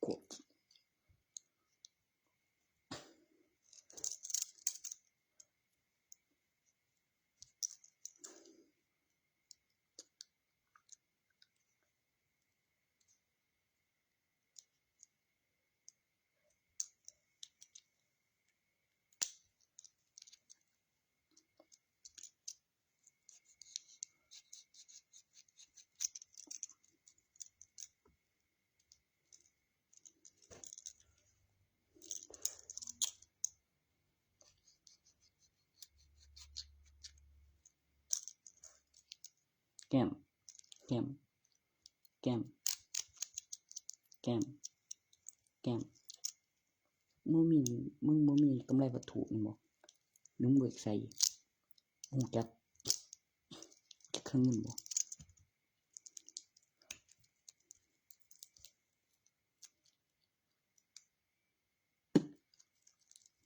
กดแก้มมึงบ่มีกำไรวัตถุแม่นบ่มึงเบิกใส่ฮู้จักเครื่องเงินบ่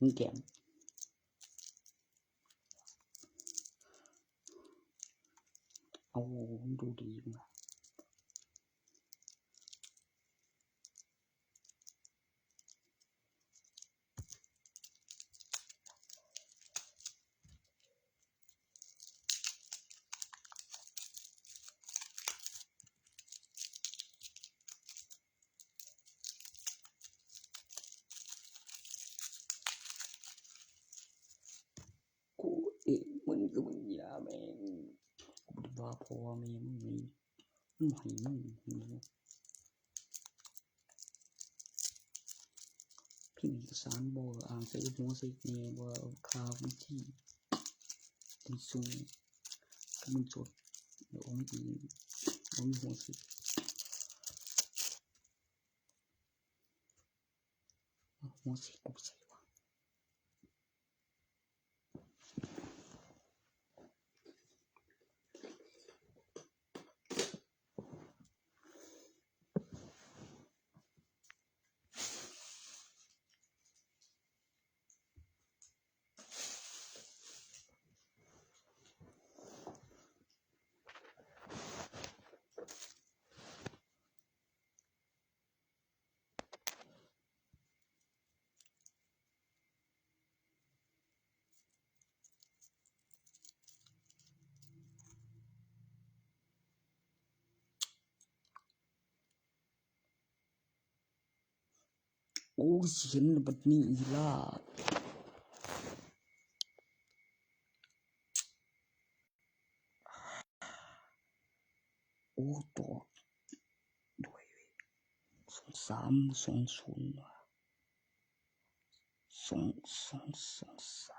มึงแก้มเอาดูดีมากูเองมันก็มึงอย่าแม่งกูบ่ได้ว่าพ่อแม่มึงนี่มึงให้มึงพิมพ์เอกสารบ่อ่านใส่หัวใส่แม่ว่าค่าบัญชีมึงส่งมึงจดแล้วเอาอีบ่มีหัวสิหัวสิกูใส่วะโอ้ยเห็นบัดนี้อีล่ะโอ้ตอกด้วย2320ว่ะ2223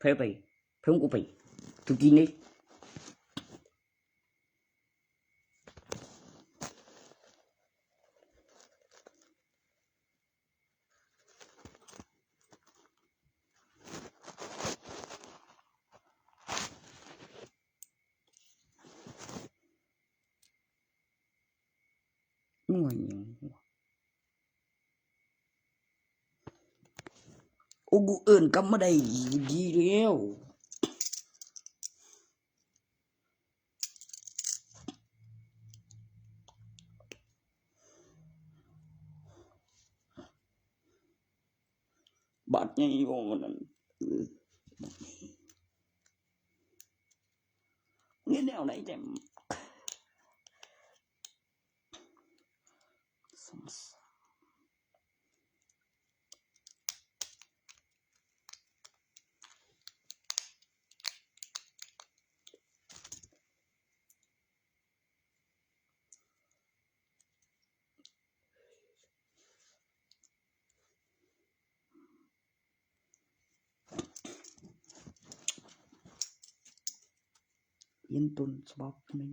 ไปเพิ่งกูไปทุกทีนี้มึงว่าหยังโอ้กูเอิ้นกลับมาได้ดีแล้วบาดใหญ่บ่นั่นนี่แนวไหนแจ่ม เห็นต้นฉบับนึง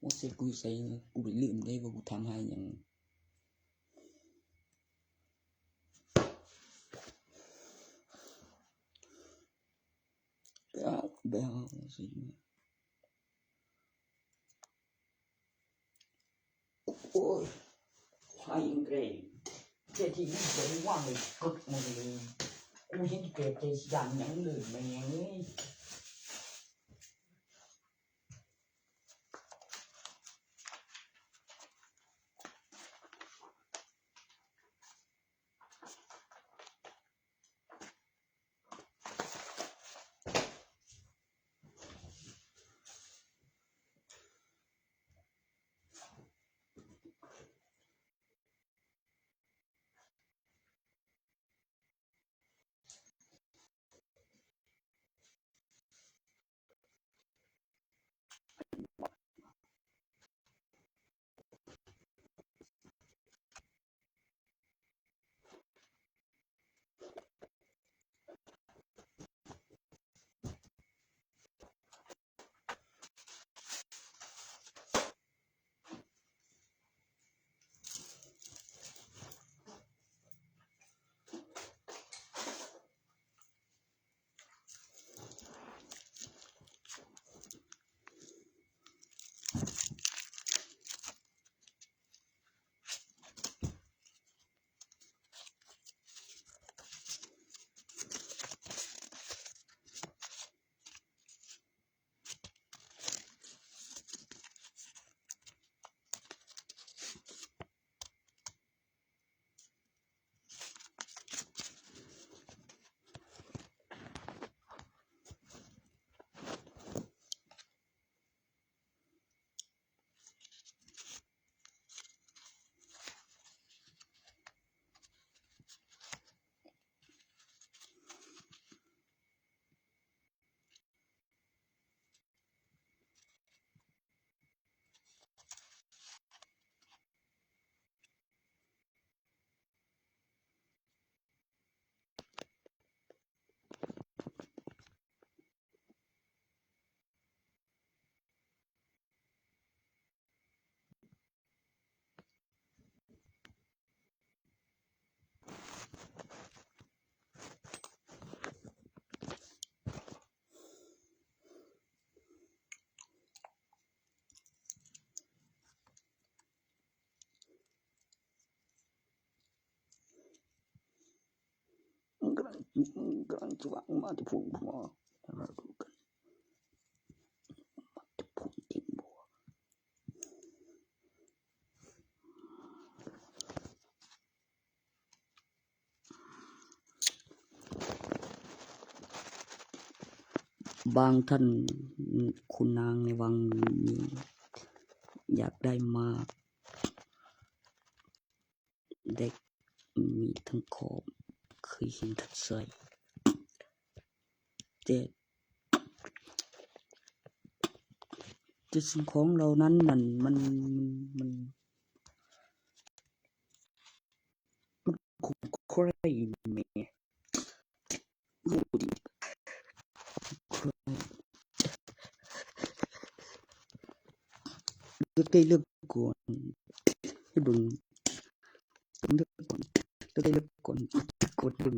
ว่าสิกูใส่กูไปลืมได้ว่ากูทำให้หยังไปเอาสิโอ้ยไฟเกรดเจ้าที่นี่จะว่างเลยกดมาเลยกูเห็นเกิดใจสั่นหยังเลยแม่งกำลังจะวางมาที่พุ่งหัวเราดูกันมาที่พุ่งจริงบ่บางท่านคุณนางในวังนี้อยากได้มากเด็กมีทั้งขอบเคยเห็นทัดใส่แต่สิ่งของเหล่านั้นมันใครแม่รู้ดิใครได้เลือกก่อนให้เบิ่งเลือกก่อนได้เลือกก่อนกดเบิ่ง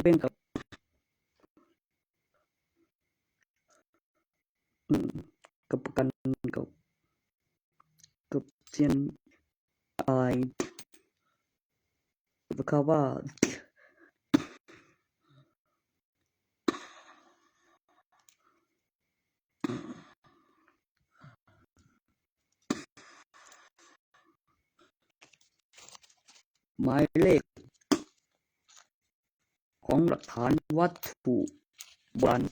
เป็นกับประกันกับเซียนอะไรเพราะว่าหมายเลขของหลักฐานวัตถุโบราณ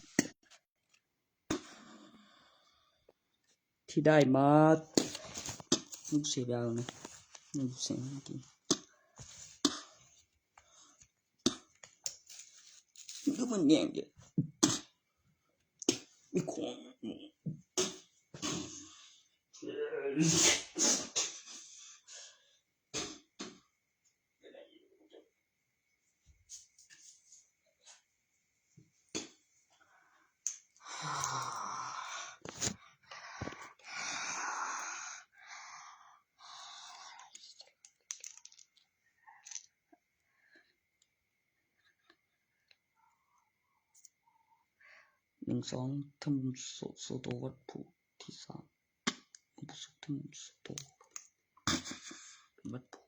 ที่ได้มาเสียดายนะไม่เสียงเมื่อกี้ แง่งเดียวมีของ1 2ทำมุมโซโตวัดผู้ที่3ผู้สุดทำมุมโซโตวัดผู้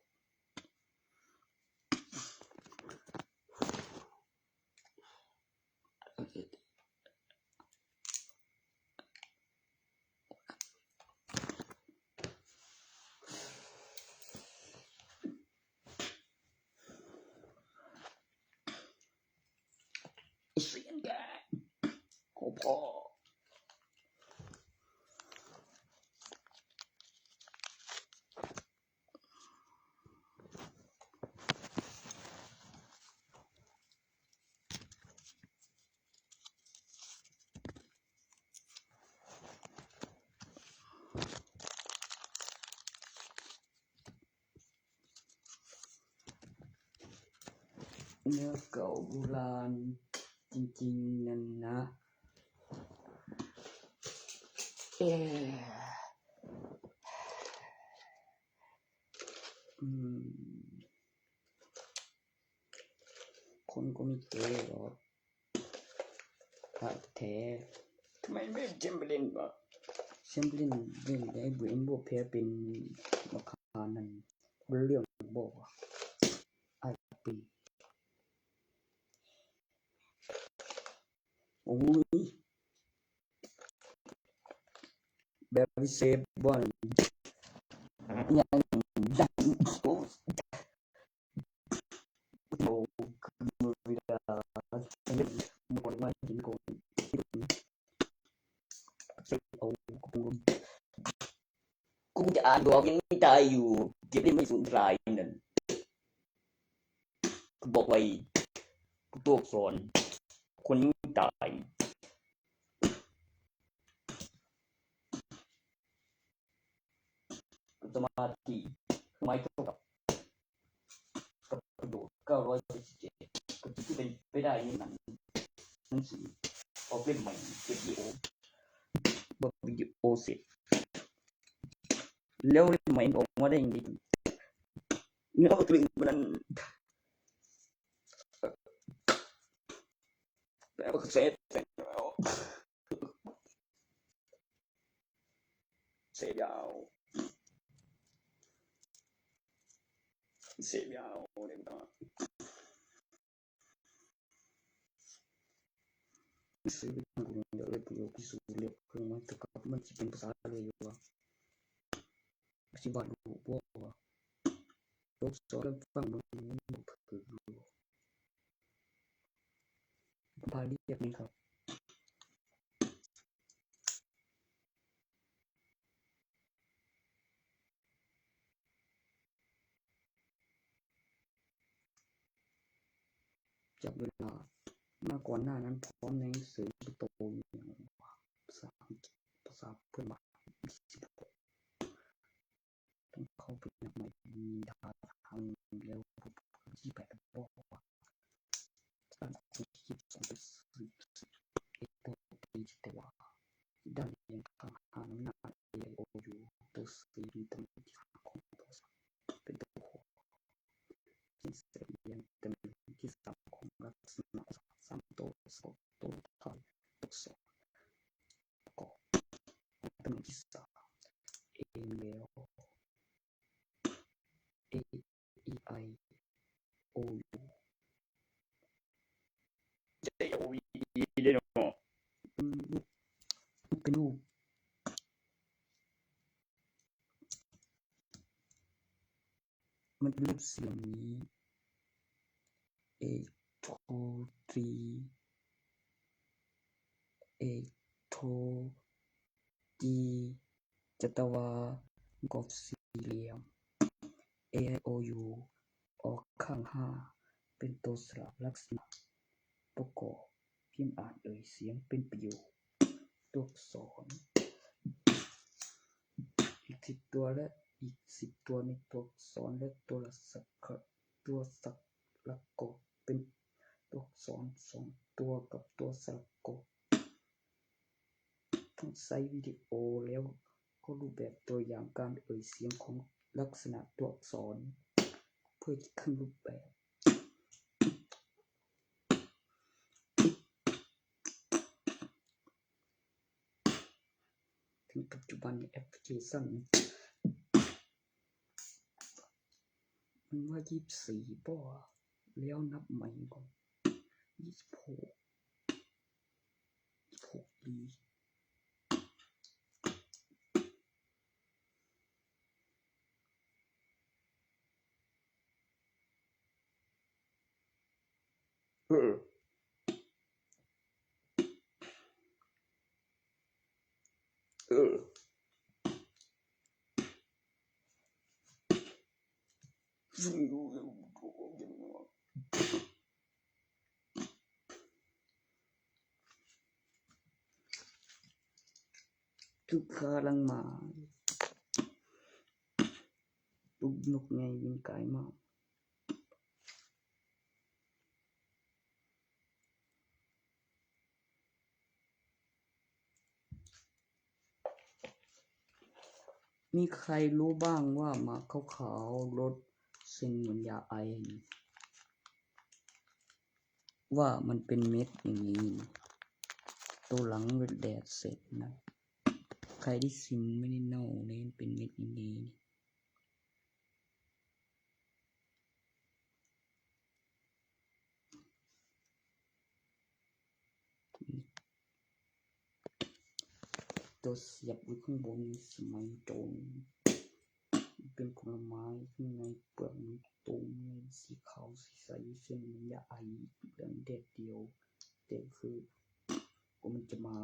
เสียงแกโอ้พ่อเนื้อเก่าโบราณจริงๆนั่นนะคนก็ไม่เจอหรอกพระแท้ทำไมไม่เจมเบลินวะเจมเบลินเรื่องไอ้บุญบ่แพ้เป็นมะขามนั่นเรื่องบอกว่าไอ้ปีโอ้ยแบบวิเศษบ่อนยังโอ้โหมือเวลาเล่นหมดมาหินโกงกูจะอ่านบอกยังไม่ตายอยู่เก็บได้ไม่สูญรายนั่นกูบอกไว้กูตัวสอนคนยังไม่ตายสมาธิไม่เท่ากับประโยชน์947ก็ที่เป็นไปได้นี่หนังสือออกเล่มใหม่เก็บวิดีโอเสร็จแล้วเล่มใหม่ออกมาได้ยังไงเนื้อตรึงมันแล้วเสร็จยาวเลยนะซื้อไปทำกูเดี๋ยวเลยประโยคพิสูจน์เรียกเครื่องมันแต่กับมันจะเป็นภาษาเลยอยู่ว่าปฏิบัติรู้บ่ว่าโลกสอนฟังมันคือพาเรียกนี่ครับจากเวลามาก่อนหน้านั้นพร้อมในหนังสือโตอย่างภาษาอังกฤษภาษาเพื่อนบ้านต้องเข้าไปนับใหม่มีทางแล้วที่แปดบอกว่าการคิดของเป็นสื่อเอโตปีแต่ว่าด้านยังทางหาน้ำหนักเอโอยูตัวสื่อตำแหน่งที่ของตัวเป็นตัวหัวที่เสียงตำแหน่งที่สามของลักษณะ3ตัว2ตัวถอยตัว2ประกอบตำแหน่งที่3เอเมลเอไอโอยูจะโอวีได้หรอเป็นรูปมันเป็นรูปเสียงนี้8 2 3 8 2 G จัตวากรอบสี่เหลี่ยม A I O U ออกข้าง5เป็นตัวสระลักษณะประกอบ ยงอ่านเสียงเป็นประโยคตัวอักษรอีก10ตัวและอีก10ตัวในตัวอักษรและตัวสักลักกเป็นตัวอักษร2ตัวกับตัวสลักกทั้งใช้วิดีโอแล้วก็รูปแบบตัวอย่างการเสียงของลักษณะตัวอักษรเพื่อขึ้นรูปแบบถึงปัจจุบันแอปพลิเคชันมันว่า24บ่แล้วนับใหม่ก่อน26ดีทุกขาลังมาตุกนกไงวินกายมามีใครรู้บ้างว่าหมากขาวๆรสเส้นเหมือนยาไอว่ามันเป็นเม็ดอย่างนี้ตัวหลังแดดเสร็จนะใครที่ซิมไม่ได้เน่าเลยเป็นเม็ดอย่างนี้ตัวเสียบไว้ข้างบนสมัยโจรเป็นผลไม้ข้างในเปลือกมันตุ่มสีขาวสีใสเส้นมันยาไอเรื่องเด็ดเดียวแต่คือมันจะมา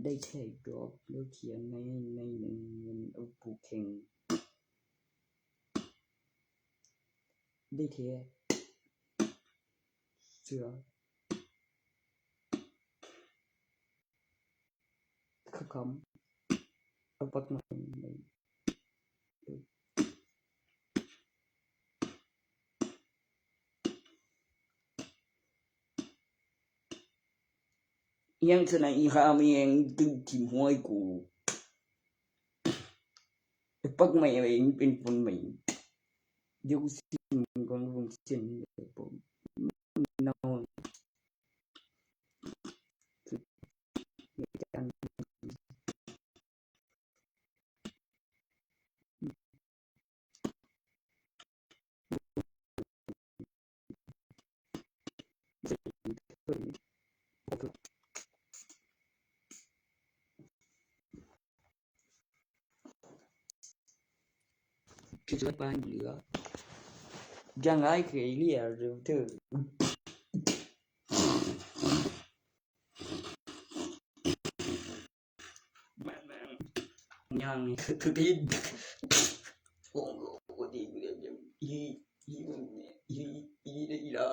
ได้แช่ดอกแล้วเขียนในหนึ่งเงินผูกแข่งได้แท้เสือคำเอาปักมายังสนะอีหามีเองตึงทิ่มหัวให้กูปักไม่เองเป็นคนใหม่เดี๋ยวสิก่อนวงเส้นผมนอนคือช่วยบ้านเหลือยังไงเคยเรียกเธอยังคือที่โอ้โหดีเลยอีได้ละ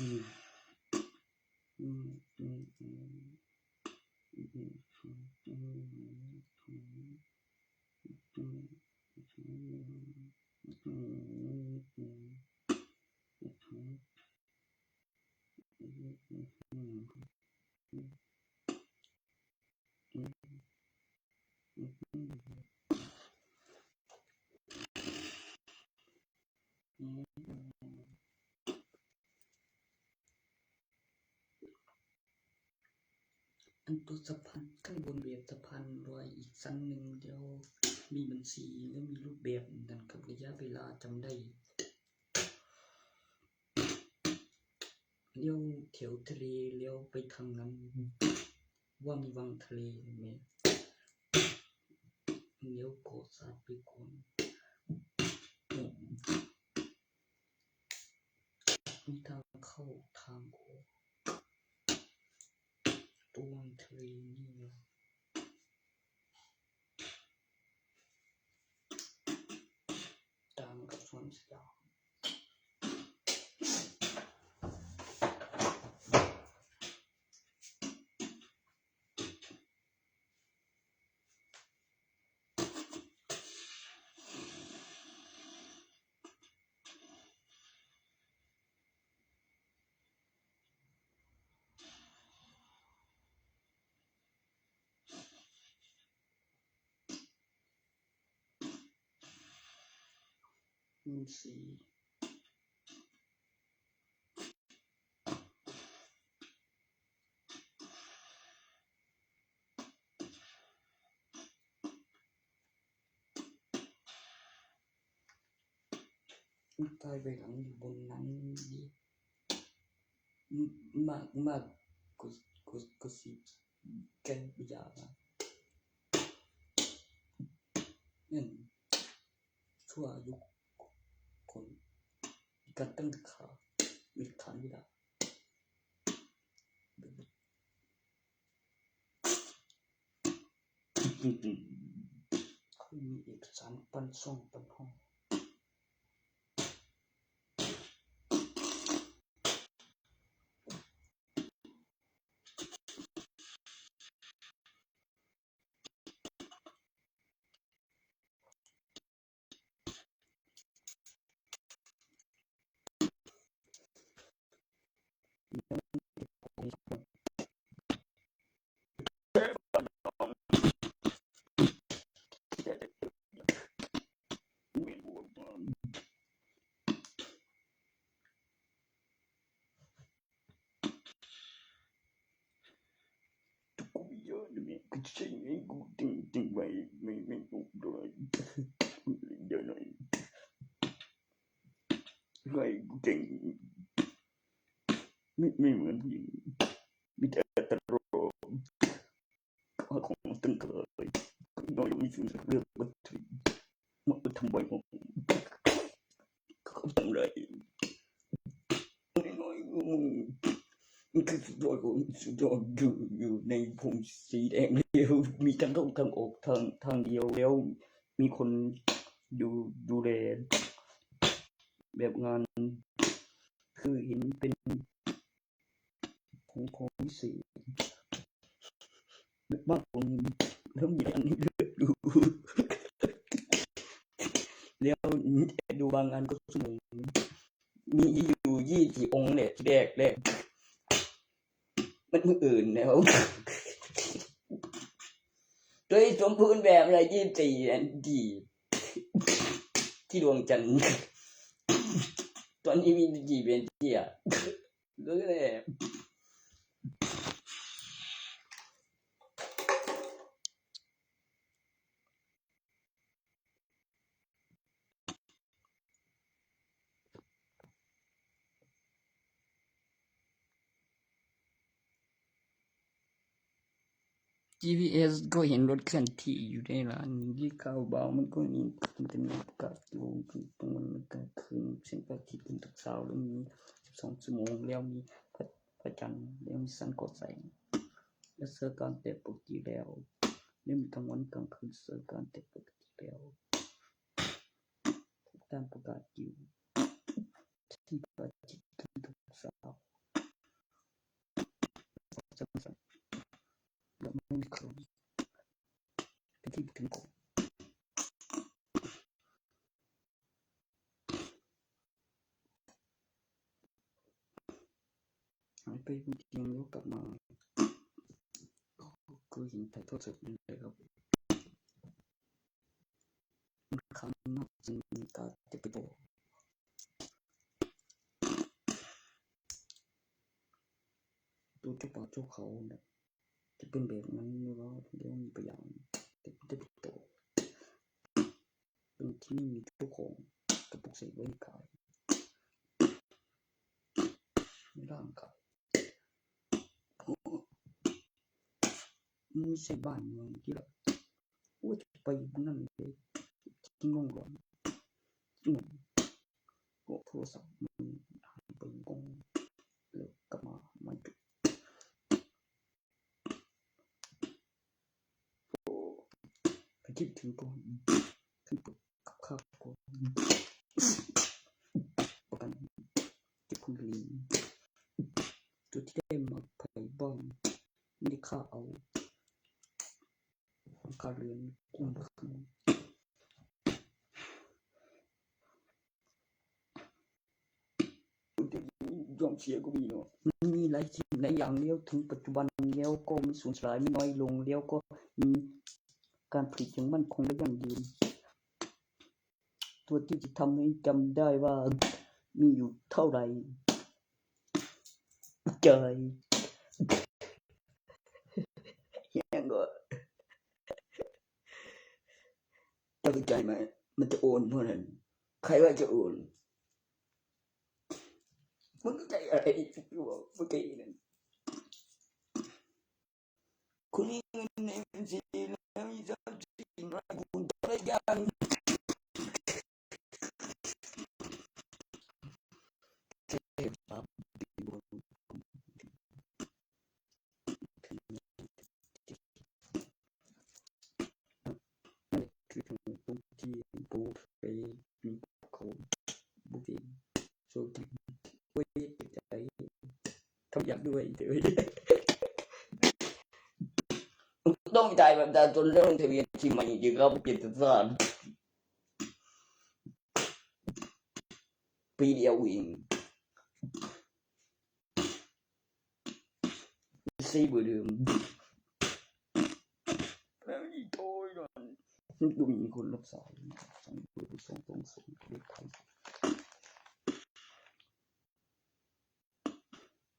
อันตัวสะพานข้างบนแบบสะพานลอยอีกชั้นหนึ่งเดี๋ยวมีบัญชีและมีรูปแบบนั้นกับระยะเวลาจำได้เลี้ยวแถวทะเลเลี้ยวไปทางนั้นว่ามีวังทะเลไหมเลี้ยวก่อสร้างไปก่อนมีทางเข้าทางออกตัววังทะเลนี่นะตามกับสวนสยามสีตายไปหลังอยู่บนนั้นดีมากก็สิแก่วิญาณนั่นชั่วอายุคนการตั้งค่าวิธานวิดาคือมีเอกสารปันส่งปันห้องไม่ด้วยเดี๋ยวหน่อยไม่เก่งไม่เหมือนผู้หญิงมีแต่ตลกของตึงเคยน้อยมีสิ่งเรื่องบัตรมันทำบ่อยเขาทำอะไรน้อยมันคือสุดยอดของสุดยอดอยู่ในพงสีแดงเดียวมีทางเข้าทางออกทางเดียวแล้วมีคนดูแลแบบงานคือเห็นเป็นของพิเศษบางคนแล้วมีอันนี้ดูแล้วดูบางอันก็สนุกมีอยู่24องค์เนี่ยแรกมันอื่นแล้วโดยสมบูรณ์แบบอะไร24อันดีที่ดวงจันทร์ตอนนี้มีกี่เป็นที่อ่ะก็เลยGPS ก็เห็นรถเคลื่อนที่อยู่ในร้านที่เข้าเบามันก็มีประกาศอยู่ตรงนั้นมันก็คือเส้นอาทิตย์ขึ้นทุกเช้าแล้วมี12ชั่วโมงแล้วมีพระจันทร์แล้วมีสันกดแสงและเสือการแต่ปกติแล้วมีกลางวันกลางคืนเสือการแต่ปกติแล้วตามประกาศอยู่ที่พระอาทิตย์ขึ้นทุกเช้า สั้นๆและไม่มีคำเป็นที่ถึงก่อนหายไปคนเดียวแล้วกลับมาคือเห็นถ่ายทอดสดเลยครับครั้งนับจึงมีการจะไปบอกตัวเจ้าป่าเจ้าเขาเนี่ยจะเป็นแบบนั้นหรือว่าเดี๋ยวมีตัวอย่างแต่จะไปต่อเป็นที่ไม่มีเจ้าของกระปุกใส่ไว้ในกายในร่างกายไม่ใช่บ้านเมืองที่แบบว่าจะไปนั่นเลยที่งงหลอนงงก็โทรศัพท์มันหายไปงงแล้วกลับมาไม่จุดไปคิดถึงก่อนขึ้นปกกับข้าวก่อนประกันเก็บคุณลีนจุดที่ได้มาไผ่บ้านไม่ได้ค่าเอาค่าเรือนกุ้งคืนยอมเสียก็มีเนาะมีหลายสิ่งหลายอย่างเลี้ยวถึงปัจจุบันแล้วก็มีสูญสลายไม่น้อยลงแล้วก็มีการผลิตอย่างมั่นคงและยั่งยืนตัวที่จะทำให้จำได้ว่ามีอยู่เท่าไหร่ใจยังก็จะเข้าใจไหมมันจะโอนเมื่อนั้นใครว่าจะโอนมันก็ใจอะไรบอกเมื่อกี้นั่นคุณมีเงินในบัญชีแล้วมีทรัพย์สินอะไรคุณจะได้ยังคือถึงตรงที่ปูไปมีเขาบุกเองโชว์ที่ไว้ใจทำอยากด้วยเถอะต้องจ่ายแบบแต่จนเรื่องทะเบียนที่ใหม่จริงๆครับเกียรติศาสตร์ปีเดียวเองซีเบอร์เดิมแล้วนี่โทยหน่อยดูมีคนรับสายสั่งเบอร์ส่งตรงส่งเลขไทย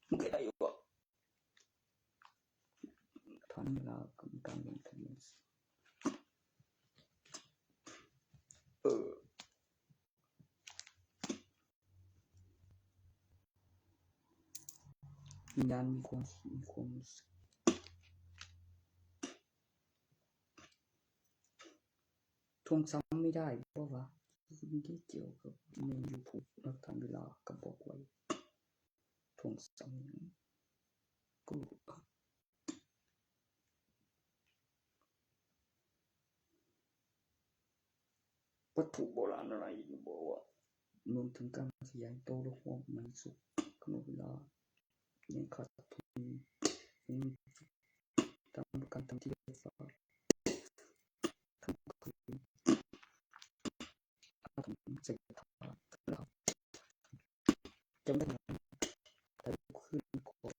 มันก็ได้อยู่อ่ะทันเวลากรรมการลงทะเบียนวิญญาณมีความทวงซ้ำไม่ได้เพราะว่าสิ่งที่เกี่ยวกับในยูทูบนักทันเวลากับบอกไว้ทวงซ้ำก็วัตถุโบราณอะไรบอกว่ารวมถึงการขยายโตและความมันสุขขนมเวลายังขาดทุนตามการทำที่ได้ฝากทำคืนอาทำเสร็จแล้วจำได้ไหมแต่คืนก่อน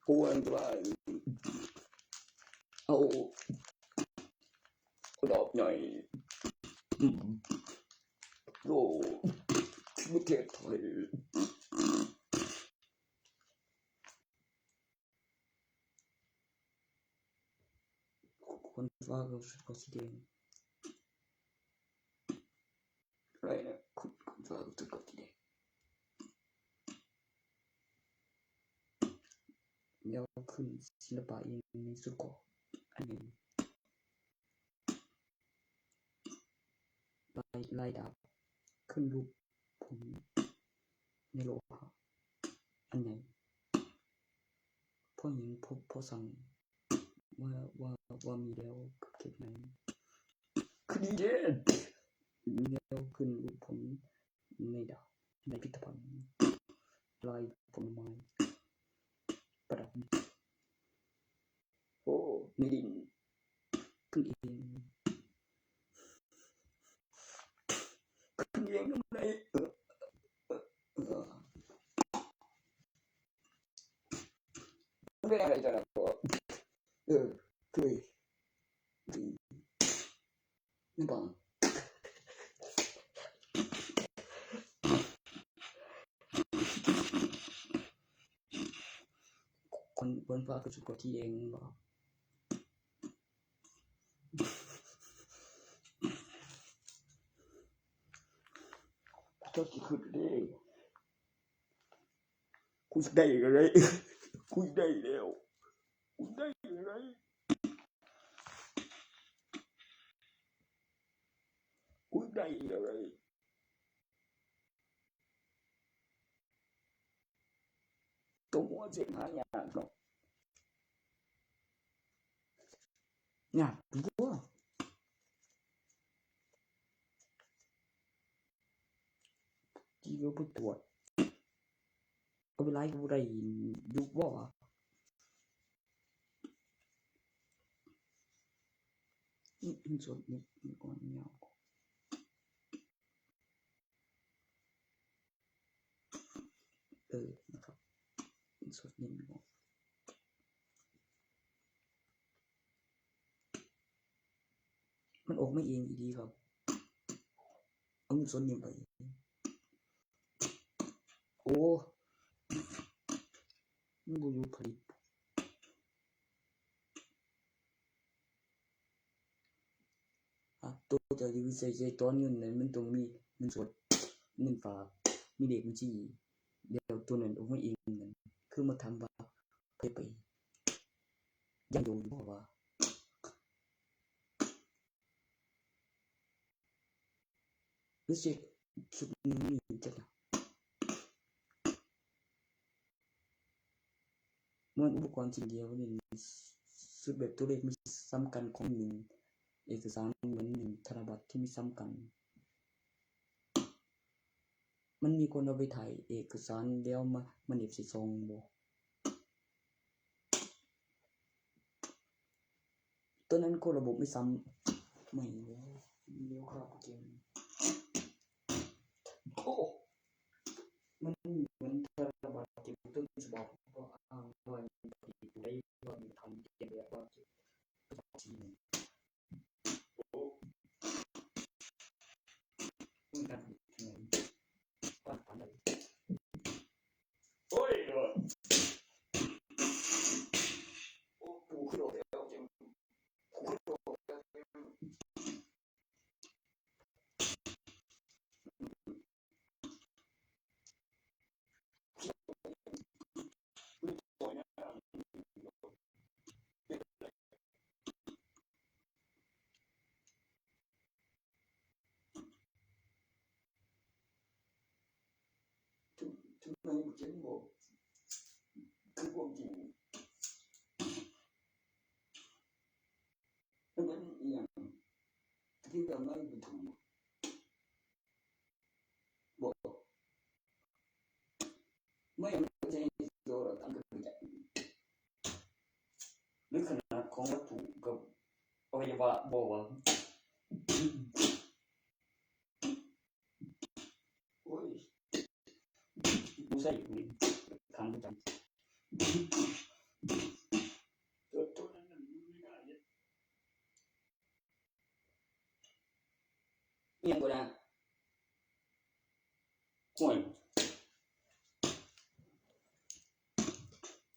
กวนว่าเอาดอกหน่อยโอ้ไม่เจ็บเลยคนว่าเขาสีแดงอะไรนะคุณว่าเขาตัวสีแดงแล้วขึ้นศิลปะเองในสุดก่อนอันนี้ลายดาบขึ้นรูปผมในโลหะอันไหนพ่อหญิงพ่อสั่งว่ามีแล้วกับเก็บไหนคือดีเด่นแล้วขึ้นรูปผมในดาบในพิพิธภัณฑ์ ลายผลไม้ประดับโอ้มีดินขึ้นเองขึ้นเองทำไมไม่ได้อะไรจะหรอกเคยไม่บอกคนบนฟ้าคือสุดกว่าที่เองบอกเจ้าที่ขึ้นได้คุณได้อะไรคุณได้แล้วคุณได้อะไรคุณได้อะไรตัวมัวเสียงหายากเนาะยากตัวที่เราไปตรวจก็ไปไล่กูได้ยุบว่ามันสดนิดมันก่อนเงานะครับมันสดนิดก่อนมันออกไม่เองดีครับเอามันสดนิดไปโอ้มันบูยูผลิตตัวจะวิจัยตอนเงินนั้นมันต้องมีเงินสดเงินฝากมีเด็กบัญชีเดี๋ยวตัวนั้นออกไม่เองนั้นคือมาทำว่าไปยังอยู่บอกว่ารู้สึกสุดนี้จังมันอุปกรณ์ชิ้นเดียวนี่สุดแบบตัวเลขมีซ้ำกันของหนึ่งเอกสารเหมือนหนึ่งธนบัตรที่มีซ้ำกันมันมีคนเอาไปถ่ายเอกสารแล้วมันเอฟซีซองบอกตัวนั้นก็ระบบไม่ซ้ำไม่แล้วเลี้ยวครับเกมโอ้มันเหมือนธนบัตรที่ต้นฉบับว่าอ้างว่าผิดได้ว่ามีทำเกมแบบว่าจีนมันกันเหมือนว่าทำอะไรโอ้ยโอ้ปูขึ้นโแล้วจริงปูขึ้นโแล้วถึงในเกมบอกคือความจริงมันเป็นอย่างที่ทำให้มันถูกบอกไม่ใช่ตัวเราตั้งขึ้นจากหรือขนาดของวัตถุกับอวัยวะบอกว่าโอ้ยดูใส่อยู่ทางประจำตัวนั้นไม่ได้เนี่ยก็ได้ห่วย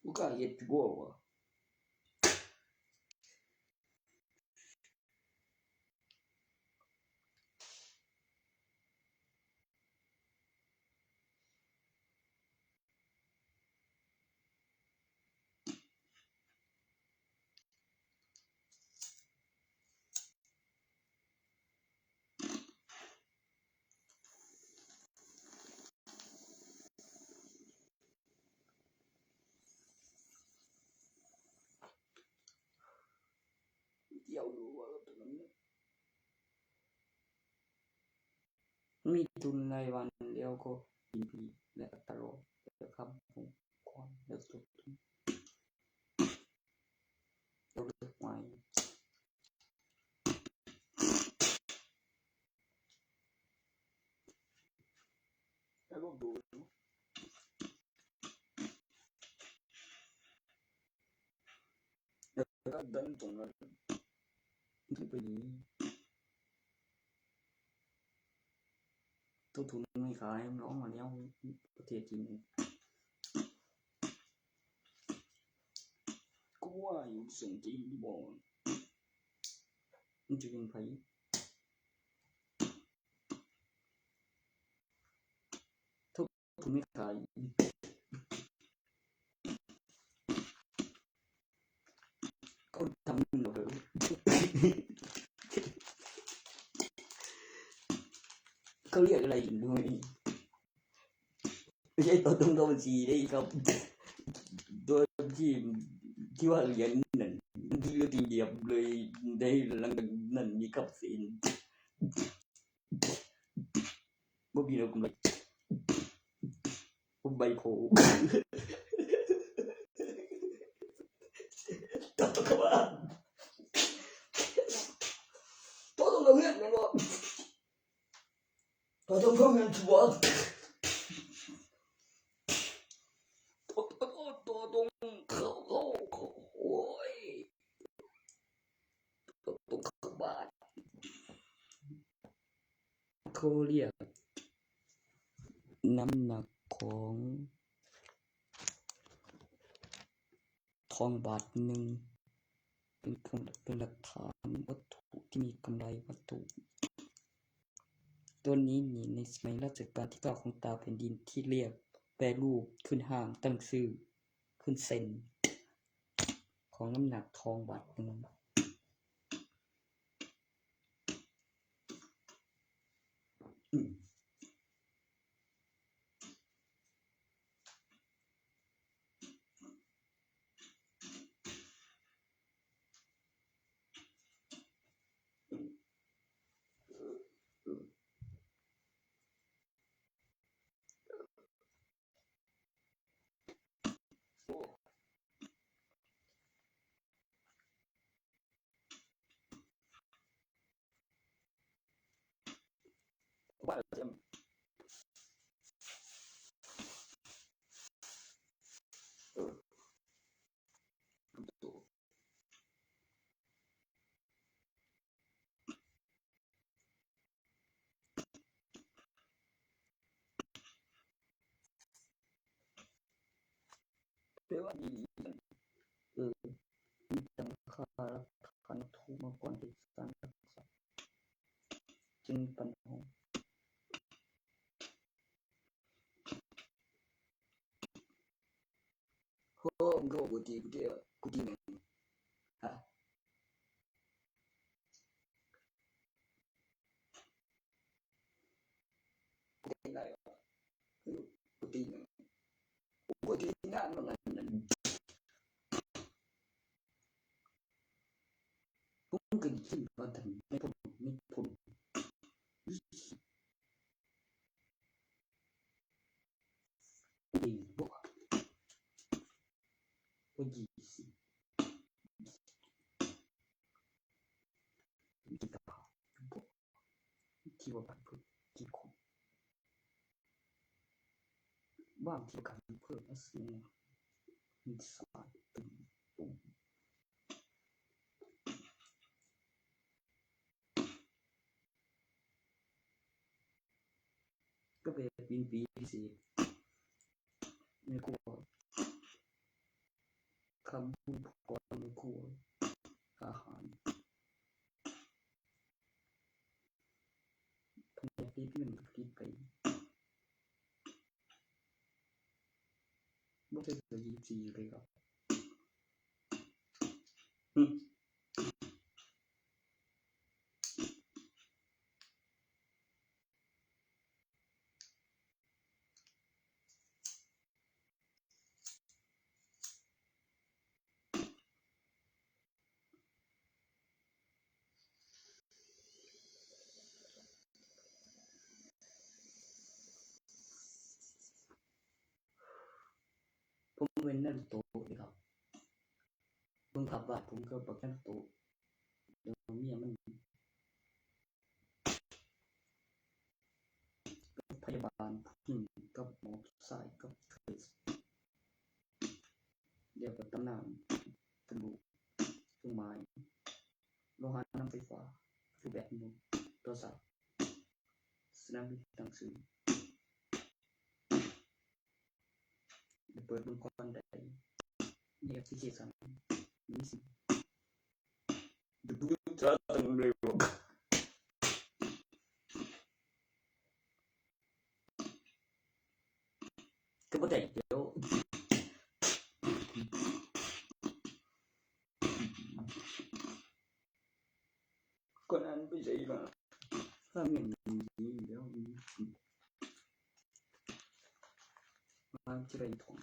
กูกล้าเห็ดบัววะเที่ยวดูว่าตัวนั้นมีทุนรายวันเดียวก็ กินปีและตลอดและคำของความและสุดเราเลือกไว้แล้วก็ดูแล้วก็ดันตรงนั้นที่ไปนี้ต้นทุนไม่ขายร้องมาแล้วประเทศจีนก็ว่าอยู่ส่งจีนบ่มันจะเป็นไผทุนไม่ขายก็ทำเนาะเขาเรียกอะไรอยู่ด้วยไม่ใช่ตัวตรงบัญชีได้ครับโดยที่ว่าเหรียญนั่นที่ก็ตีเดียบเลยได้หลังจากนั้นมีกับสินบ่มีแล้วกำไรบ่ใบโผตัดตัวว่าตัวตรงเรื่องนั่นบ่ตัวตรงเรื่องชัวร์ตัวตรงเขาโอ้ยตัวตรงเขาบ้านเขาเรียกน้ำหนักของทองบาทหนึ่งเป็นหลักฐานวัตถุที่มีกำไรวัตถุตัวนี้นี่ในสมัยรัชกาลที่ 9 ของตาแผ่นดินที่เรียกแปรรูปขึ้นห้างตั้งชื่อขึ้นเซ็นของน้ำหนักทองบาทหนึ่งว่าจะแปลว่าดีมีจังค่าคันถูกมาก่อนที่สารรักษาจึงปัญหาโหก็บ่ดีกูดีนึงฮะได้ไงกูดีนึงกูดีงานมันนั่นผมก็คิดว่าท่านไม่พ้นดีบ่ก็ดีสิที่ตาบ่ที่ว่าเพิ่นที่คนบางที่กันเพิ่นอาศัยมีสายตึงก็เป็นปีสิไม่กลัวคำพูดก่อนไม่กลัวอาหารทั้งที่เงินที่ไปบ่ได้จะ24เลยครับ เว้นนารูโตะเลยครับเบิ่งภาพวาดผมก็บักนารูโตะเดี๋ยวเมียมันพยาบาลผู้หญิงกับหมอชายกับเธอเดี๋ยวกับตำนานกระดูกต้นไม้โลหะน้ำไฟฟ้ารูปแบบหนึ่งตัวสัตว์สนามบินหนังสือเดี๋ยวเปิดบนคอนได้มีแอปพลิเคชันมีสิดูจะตั้งเร็วก็ไม่ได้เดี๋ยวก็นั้นไม่ใช่หรอถ้าอย่างนี้เดี๋ยวมาจะได้ถง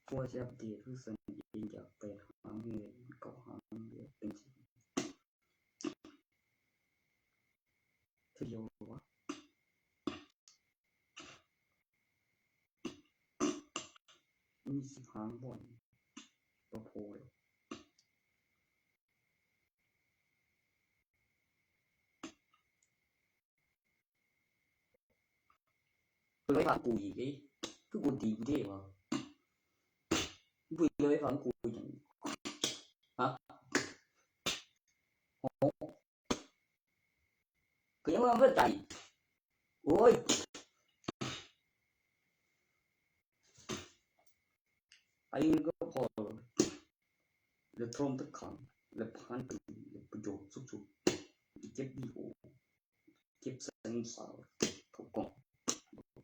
กลัวจะอัปเดตรู้สึกเองอยากไปหาเงินก็หาเงินเป็นสิ่งที่เรียกว่ามีสิหางบ่อนตัวโพลเลยฟังกูอีกคือกูดีกูเท่วะกูเลยฟังกูอย่างฮะโอ้ก็ยังว่าไม่ใจโอ้ยไอ้ก็พอแล้วทรมทุกครั้งแล้วผ่านไปประโยชน์สุดๆเจ็บดีโอเจ็บสันสาวถูกกอง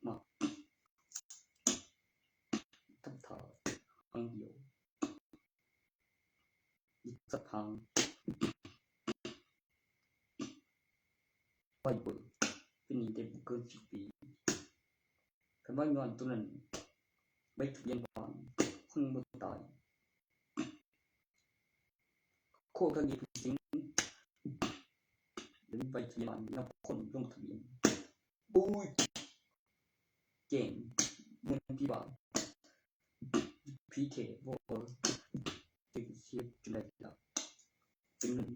มาทำท่าครั้งเดียวอีกสักครั้งไปบ่อยเป็นนี้ได้บุกเกิน10 ปีคำว่าย้อนตัวนั้นไม่ถูกยันบานคนบ่ตายโคตรดีจริงเดินไปที่บ้านนับคนลงทะเบียนบุ้ยเก่งเงินที่บ้านพีเคบอกติดเสียจุดไหนล่ะเป็นเงิน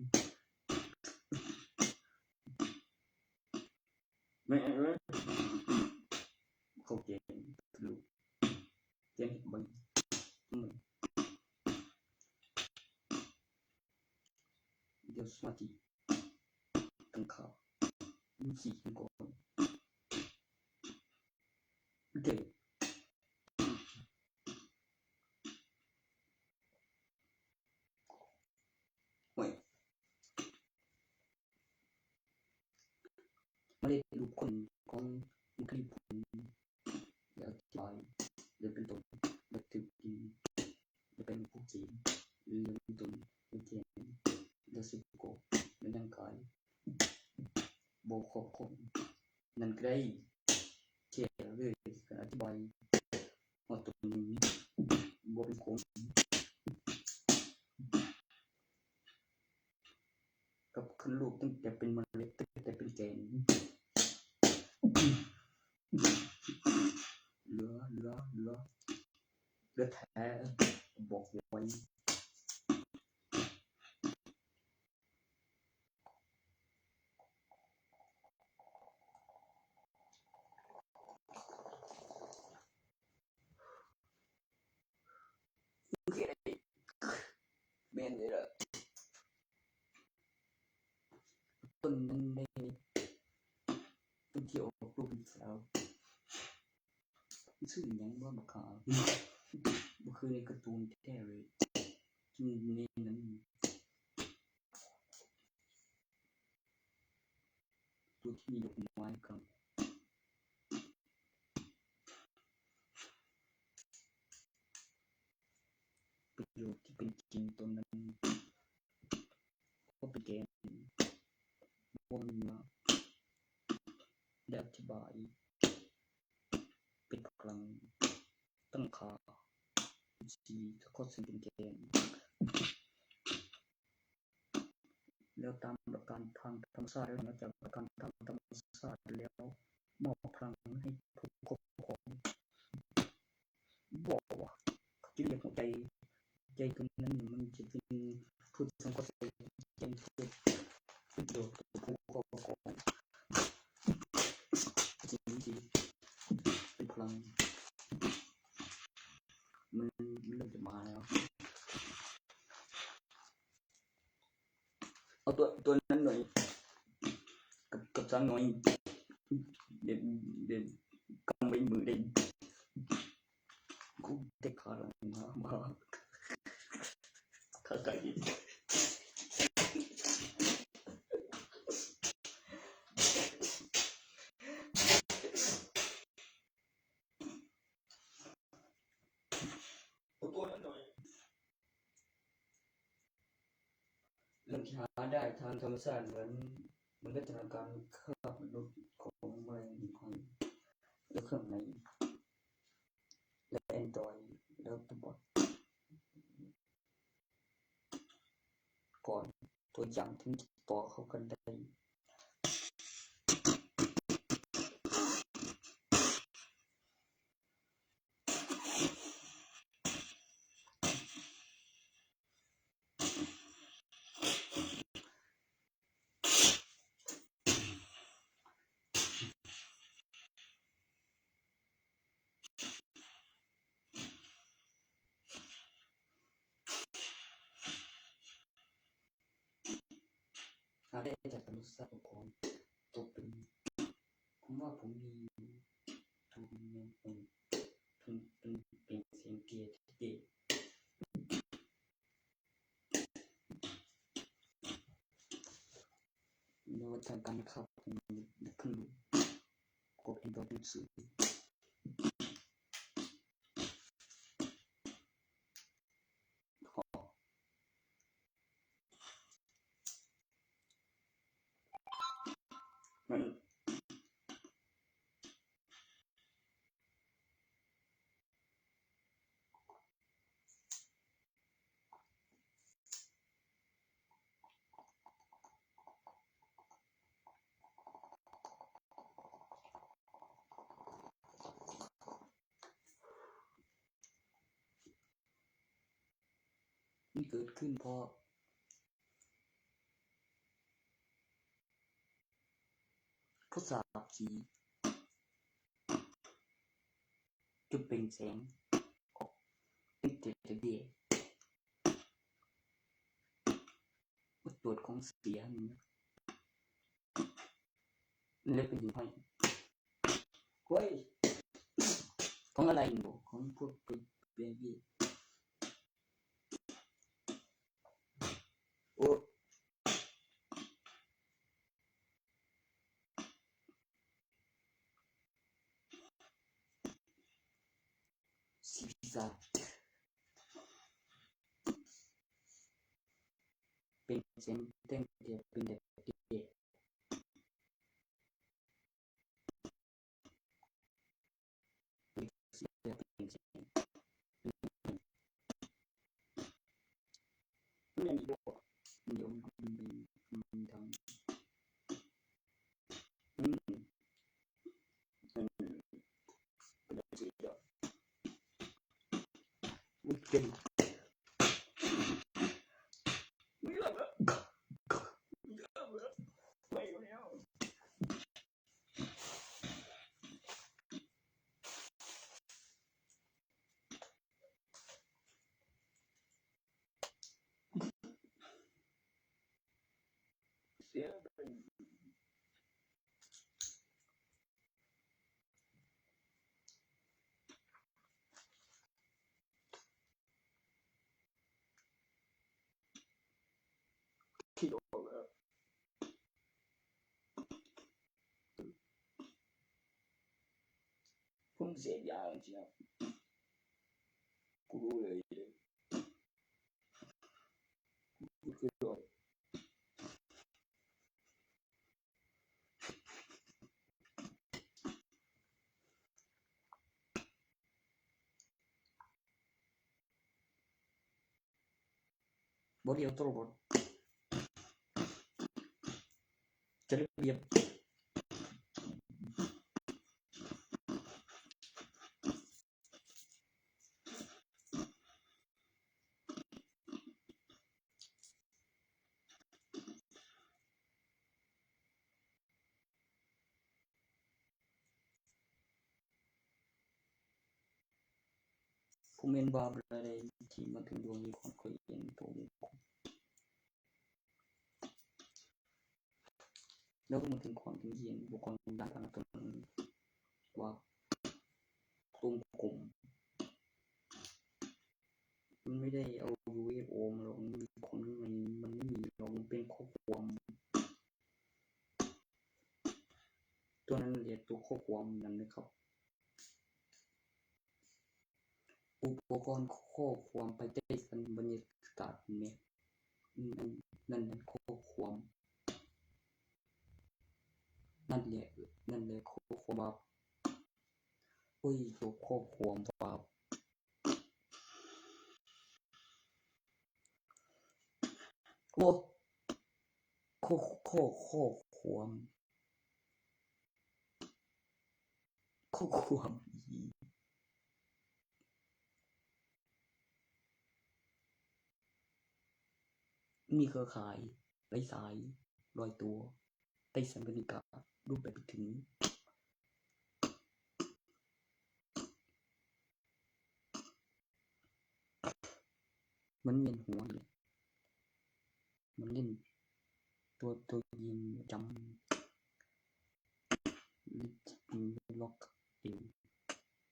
แม่เขาเก่งลูกเก่งบังเดี๋ยวสมาธิตั้งข่าวมีสี่ก่อนเด็กห่วยมาเรียนลูกคนของมุขลิผลและอธิบายเรื่องเป็นต้นและถึงดีและเป็นผู้จีนเรื่องเป็นต้นและเทียนและสิบโกและร่างกายโบคบคนนั่นก็ได้เชื่อเลยการอธิบายว่าตัวนี้โบเป็นคนกับขึ้นลูกตั้งแต่เป็นมะเร็งตั้งแต่เป็นแกนเหลือแท้บอกไว้เมนเลยละต้นนั้นในต้นที่ออกลูกเป็นสาวชื่อยังว่าบักขาบ่คือในการ์ตูนแท้เลยที่ในนั้นตัวที่มีดอกไม้ครับประโยชน์ที่เป็นจริงตนนั้นก็เป็นแกนว่ามันมาได้อธิบายเป็นพลังตั้งค่าที่ข้อสิ่งเป็นแกนแล้วตามหลักการทางธรรมชาติแล้วนอกจากหลักการทางธรรมชาติแล้ว มอบพลังให้ผู้ครอบครองบอกว่าเขาจะเรียกหัวใจตรงนั้นมันจะเป็นผู้สังกัดใจประโยชน์กับผู้ครอบครองจริงๆเป็นพลังมันเริ่มจะมาแล้วเอาตัวนั้นหน่อยกับจังหน่อยเด่นกำไว้มือเด่นกูเด็กขาลังมาขาไก่ตัวนั้นหน่อยเรื่องที่หาได้ทางธรรมชาติเหมือนพัฒนาการคาบมนุษย์ของแมลงวันและเครื่องในและแอนดรอยแล้วตัวบอทก่อนตัวอย่างถึงติดต่อเข้ากันได้ได้จากอนุสาวรีย์ตัวเป็นผมว่าผมมีทุนเงินเป็นเสียงเกียร์ที่ในวัฒนการครับผมขึ้นกดที่ตัวเป็นสื่อมันเกิดขึ้นเพราะผู้สาบสีจนเป็นแสงออกเป็นเดียตรวจของเสียมันเลยเป็นห้อยเฮ้ยของอะไรบ่ของพวกเป็นพี่โอ้สีซ่าเป็นเส้นเต้นเดียวเป็นแบบเดียวเสียเป็นเส้นมันมีบ่มันยมมันทำเป็นสีเดียวเป็นเสียเป็นที่ออกแล้วผมเสียยาจริงๆกูรู้เลยกูคือโดนบริเวณตัวบนจะเรียบ ผมเห็นบาปอะไรที่มาถึงดวงนี้คนเคยเห็นตัวแล้วมาถึงความถึงเห็นบุคคลด้านตรงนั้นว่าตรงกลมมันไม่ได้เอา UFO มาหรอกมันมีคนข้างในมันไม่มีหรอกมันเป็นข้อความตัวนั้นเรียกตัวข้อความนั้นนะครับอุปกรณ์ข้อความไปได้สันบรรยากาศแม่นั่นข้อความนั่นแหละข้อความบาปโอ้ยตัวข้อความบาปโอ้ข้อความมีเครือข่ายไร้สายลอยตัวใต้สังคณิการูปแบบไปถึงมันเวียนหัวเลยมันเล่นตัวยิงจำล็อกเอง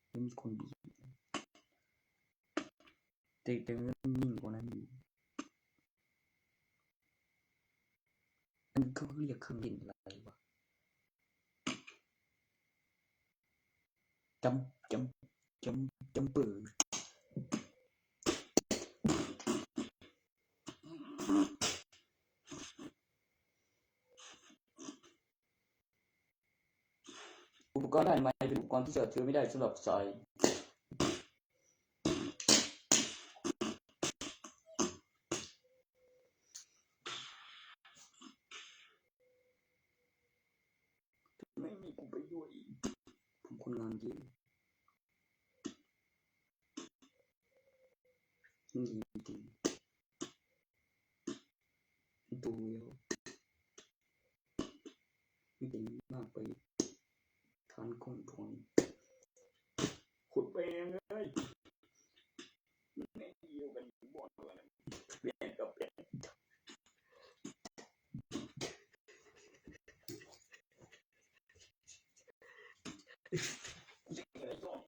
ไม่มีคนบีบแต่มันนิ่งกว่านั้นอยู่อันนี้เขาเรียกเครื่องเล่นอะไรวะจำเปิดอุปกรณ์ด้านไม้เป็นอุปกรณ์ที่เชื่อถือไม่ได้สำหรับใช้ไม่มีกูไปด้วยผมคนงานเยอะจริงตัวเดียวไม่เป็นมากไปทานก้นพวงขุดแปลงเลยแม่เดียวกันบ่อนเลยแปลงกับแปลงอะไรก่อน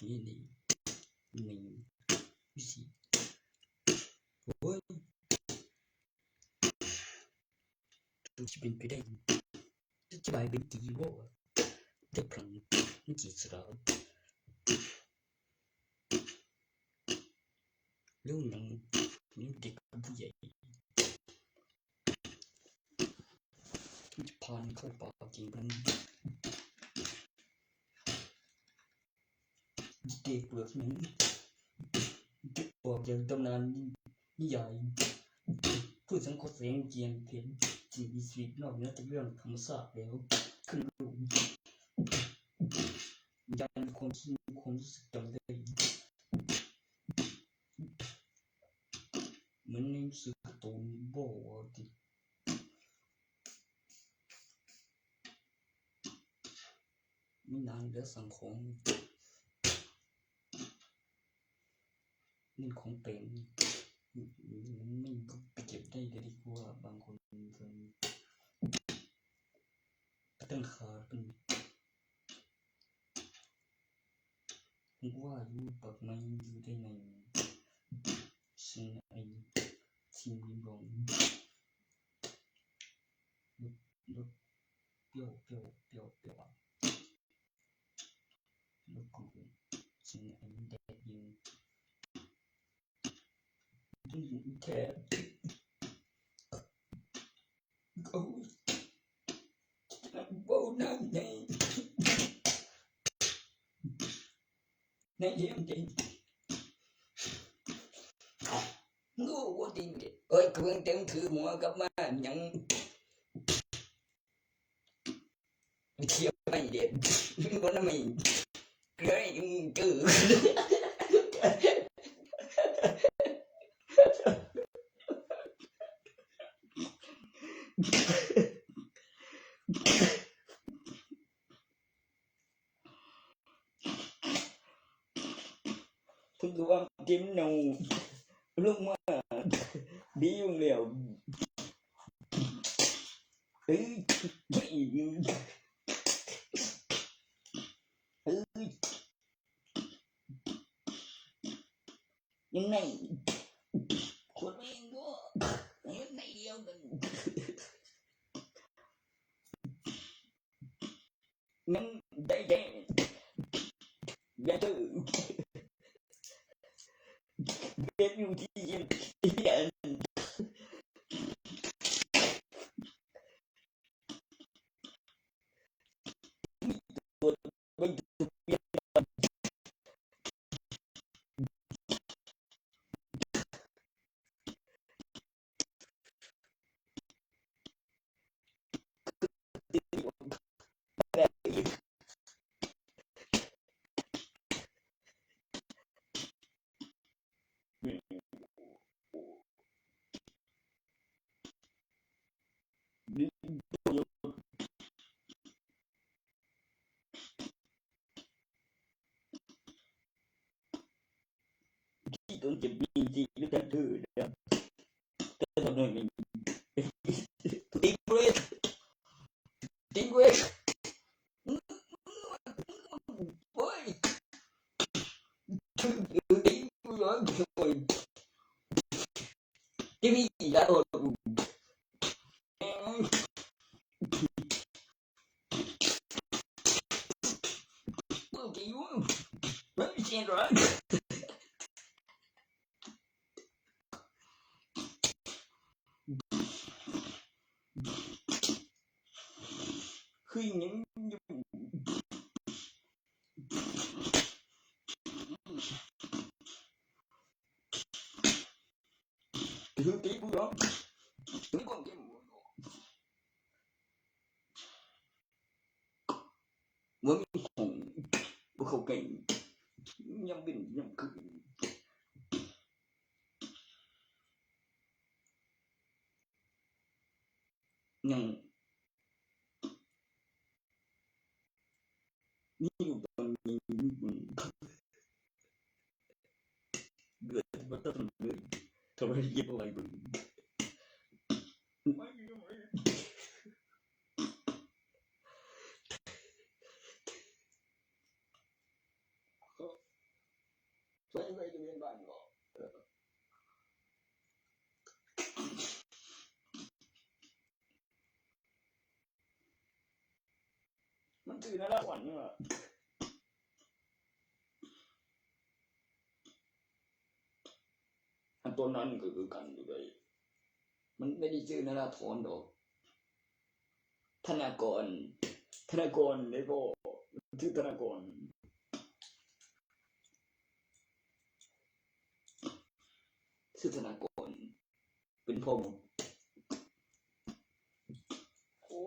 นี่วิธีโอ้ยดูจะเป็นไปได้จะบายเป็นกี่ว่าได้พลังมันจีสระเรื่องนั้นนี่เด็กผู้ใหญ่จะผ่านเข้าป่ากี่มันเด็กเปลือกนั้นเด็กบอกอย่างตำนานนิยายผู้สังเคราะห์แสงเจียนเพียนสิ่งมีชีวิตนอกเหนือจากเรื่องธรรมชาติแล้วขึ้นรูปยังความคิดความรู้สึกจำได้เหมือนในสื่อการ์ตูนบอกว่าไม่นานแล้วสังคมนี่ของเป็นไม่ไปเก็บได้ก็ดีกว่าบางคนตั้งขาเป็นผมว่าอยู่ปักไม้อยู่ได้ในสิ่งไอ้สิ่งนี้บ้างรถเปรี้ยวรถกูสิ่งไอ้แดดยิงแค่เขาจะโบนั่นในเยี่ยมจริงงูว่าจริงเอ้ยเครื่องเต็มถือหัวกลับมายังเที่ยวไม่เด็ดวันนั้นไม่เกยจืดทุกวันจิ้มหนูลูกมาดีอยู่แล้วเฮ้ยยังไงคนเองก็ยังไงเดียวกันงั้นได้อย่าดื้อเด็กอยู่ที่เย็นไม่ที่ต้นจะมีจริงหรือจะดื้อเนี่ยแต่ทำไมไม่ทิ้งเว้ยโอ้ยทิ้งเลยที่มีอย่าโดนเมื่อกี้ว่าไม่ใช่หรอคืออย่างคือที่พูดว่าถึงความเจ็บว่ามีของบุคคลเก่งยังเป็นยังคือยังนี่อยู่ตอนนี้เกิดมาตั้งเลยทำไมเย็บอะไรบ้าง ชื่อนราขวัญนี่ว่ะอันตัวนั้นก็คือกันอยู่ได้มันไม่ได้ชื่อนราธรดอกธนากรได้บ่ชื่อธนากรชื่อธนากรเป็นพ่อหมดโอ้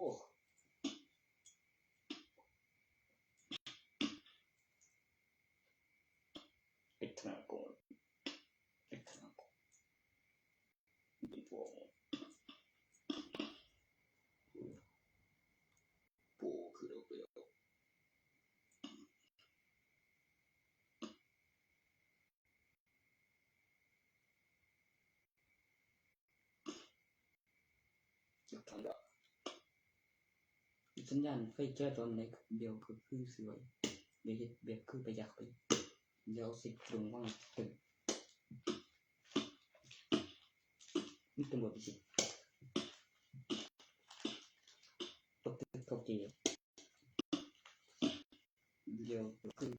เอกธนากรเป็นพ่อหมดปู่คือเราไปแล้วทางสัญญาณไฟแจ้ตอนในเดียวก็คือสวยเดี๋ยวเฮ็ดแบบคือประหยัดไปเดี๋ยวสิลงว่างตึกนี่ตำรวจไปสิตกตึกเขาเกี่ยวเดี๋ยวคือ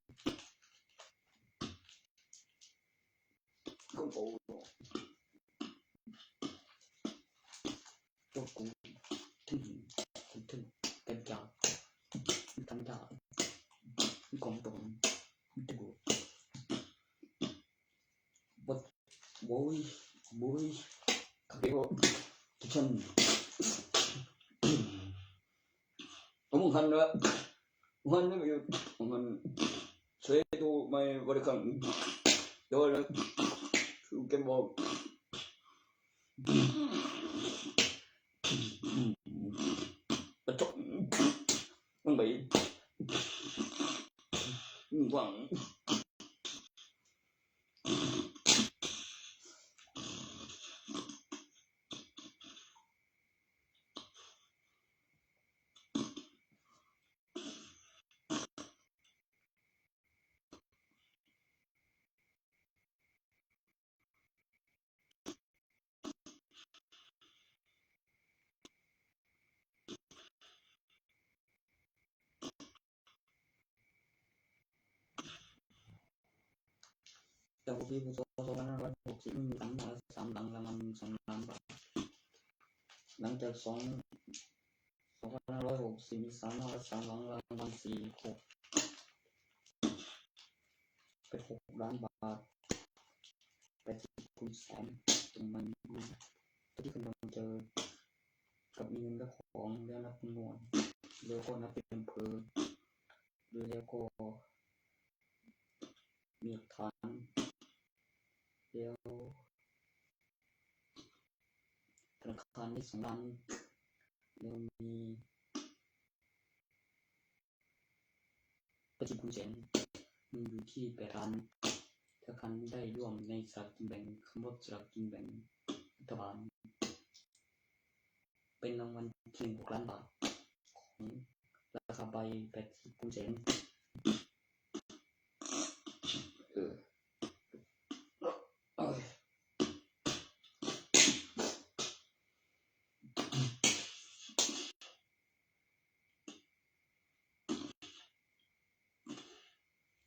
ก็โอ้ตัวกูถึงกันจับกันจับกองตรงตัวบดโวยเขาเรียกว่าฉันผมคันว่ามันไม่อยู่มันใช้ตัวไม่บริการโดยคือแกบอกประจบมันไปหวังแต่ปีพ.ศ. 2560มีตั้งมา3หลังรางวัล2ล้านบาทหลังจาก2560มี3หลังรางวัล4 6เป็น6ล้านบาท80คูณ3ตรงมันที่คุณต้องเจอกับมีเงินและของแล้วนับจำนวนแล้วก็นับเป็นอำเภอแล้วก็มีหลักฐานแล้วธนาคารได้2ล้านแล้วมีปัจจุบันมีอยู่ที่8ล้านธนาคารได้ร่วมในสลากกินแบ่งคำว่าสลากกินแบ่งรัฐบาลเป็นรางวัลที่6ล้านบาทของราคาใบ80คูณแสน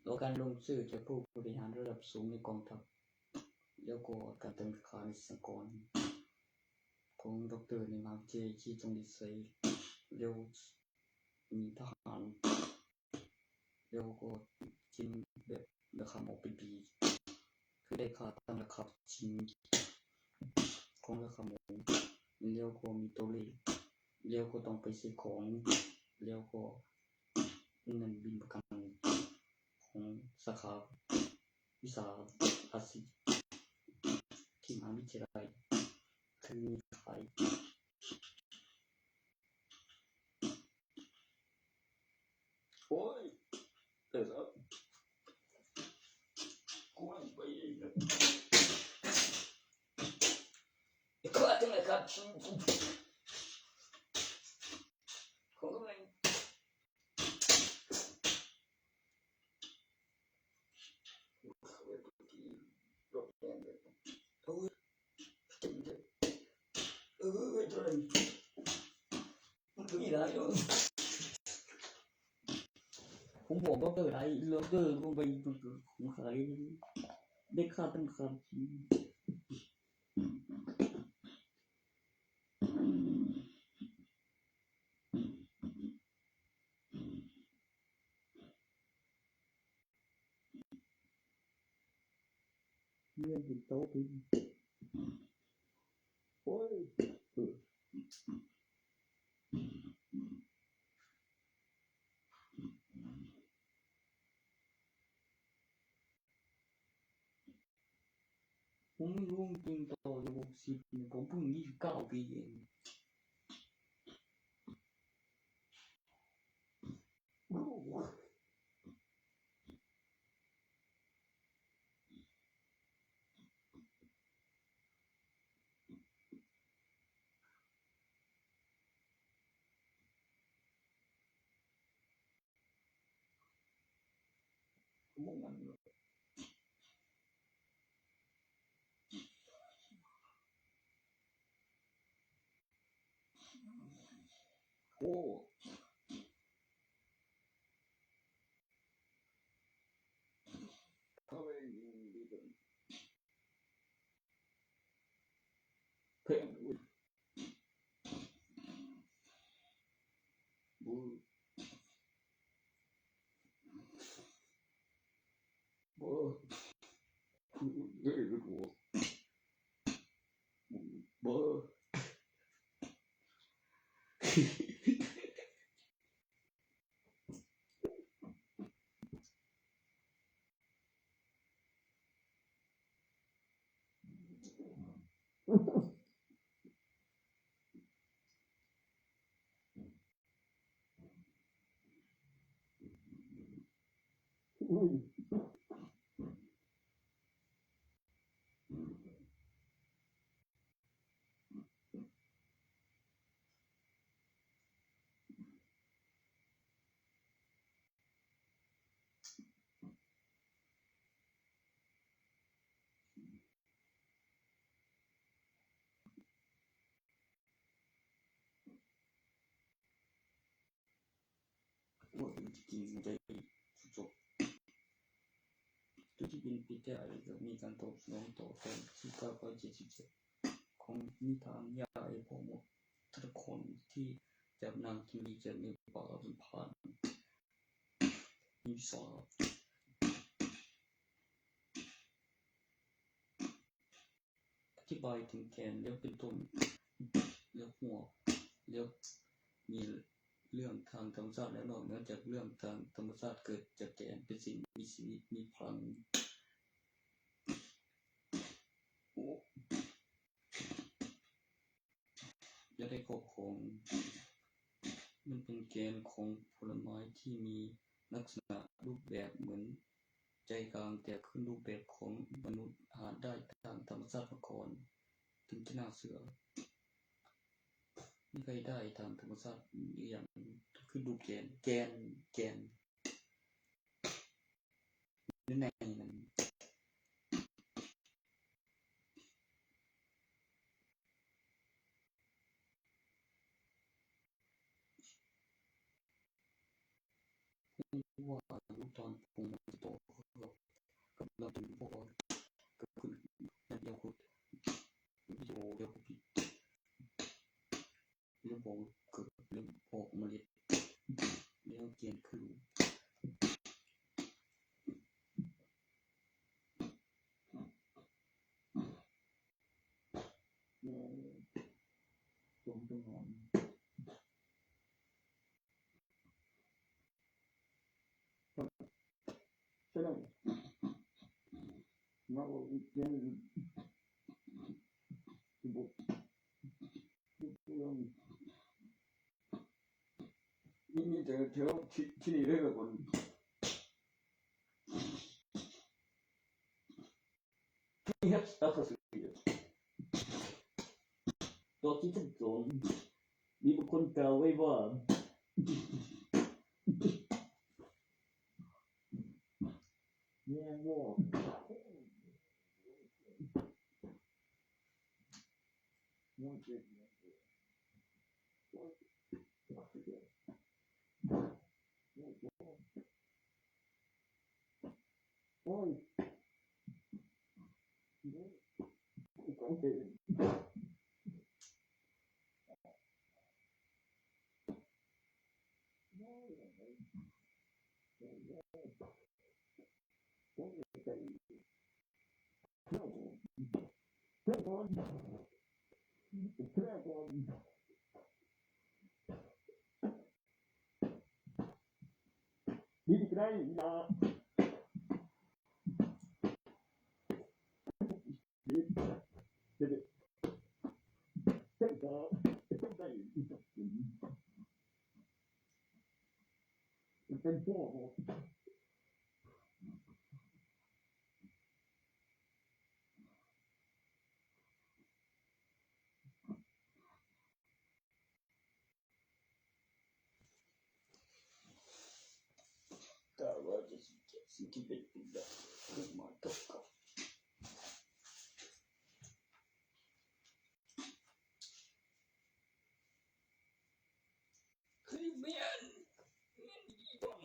แล้วการลงชื่อจากผู้บริหารระดับสูงในกองทัพแล้วก็การตั้งค่าในสหกรณ์ของดร.ในมหาวิทยาลัยที่จงดีไซน์แล้วมีทหารแล้วก็จิ้มแบบราคาหมอกเป็นปีคือได้ค่าตั้งราคาจริงของราคาหมูแล้วก็มีตัวเลขแล้วก็ต้องไปซื้อของแล้วก็เงินบินประกันของสาขาวิชาภาษีที่มหาวิทยาลัยคือมีขายโอ้ยเออครับกูไม่ไปเลยก็ต้องเลยครับของกำลังโอ้ยจริงจังตัวนั้นมันก็มีหลายอย่าง ผมบอกดร.ไอ้ดร.ลงไปผมขายได้ค่าตั้งคันเรียนเป็นโต๊ะพี่โอ้ยผมไม่รู้จริงต่อระบบ10เนี่ยผมเพิ่ง29ปีเองผมมันโอ้ทำไมดีจังแพงด้วยบูบูเฮ้ยรู้บูว่าจริงๆได้จบตัวที่เป็นปีแต่อะไรก็มีการตอบสนองต่อการ1977ของนิทานยายพ่อมดทุกคนที่จับนางกินดีจากในป่าเป็นผ่านนิสาอธิบายถึงแกนแล้วเป็นต้นแล้วหัวแล้วมีเรื่องทางธรรมชาติและนอกเหนือจากเรื่องทางธรรมชาติเกิดจากแกนเป็นสิ่งมีชีวิตมีพลังและได้ครอบครองมันเป็นแกนของผลไม้ที่มีลักษณะรูปแบบเหมือนใจกลางแต่ขึ้นรูปแบบของมนุษย์หาได้ทางธรรมชาติมาก่อนถึงจะน่าเชื่อไม่เคยได้ทางธรรมชาติอย่างขึ้นรูปแกนในนั้นว่าตอนปรุงมันจะโตกับเราถึงพวกก็คือนั่นเดียวคือวิดีโอเดียวคือผิดเรื่องบอกเกิดเรื่องพอกเมล็ดแล้วเกณฑ์คือตรงนอนใช่ไหมมาบอกเรื่องบุกนี่จะเที่ยวที่นี่ได้กับคนที่ฮัทสตาร์ทสุดตัวที่จะโจรมีบุคคลกล่าวไว้ว่าเนี่ยว่า โอ้ยก็เห็นนี่ก็ได้นะนี่เด็ดเด็ดก็ได้เป็นพวกแต่ว่าจะสิ่งที่เป็นแบบเรื่องมาตกกับคือเมียนดีบ้าง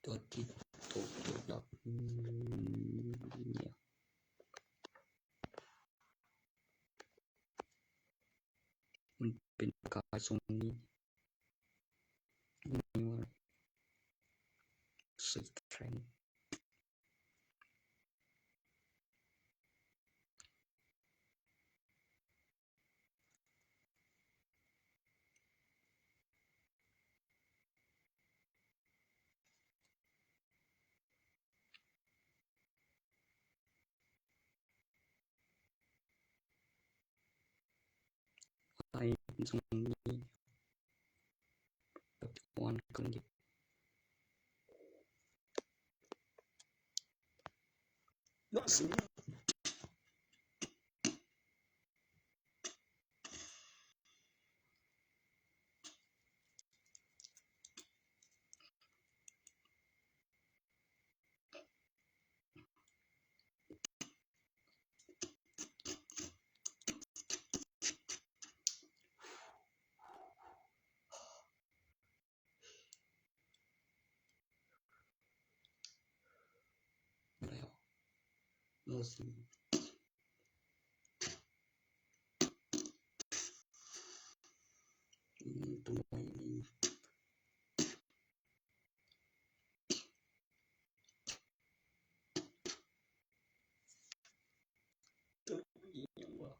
ตัวที่ถูกหลอกเนี่ยมันเป็นกายทรงนี้นี่ว่าสึกแข็งไอ้ทรงนี้แบบวันกันดิน่าสิแล้วน่าสิตัวนี้ตัวนี้ยังว่า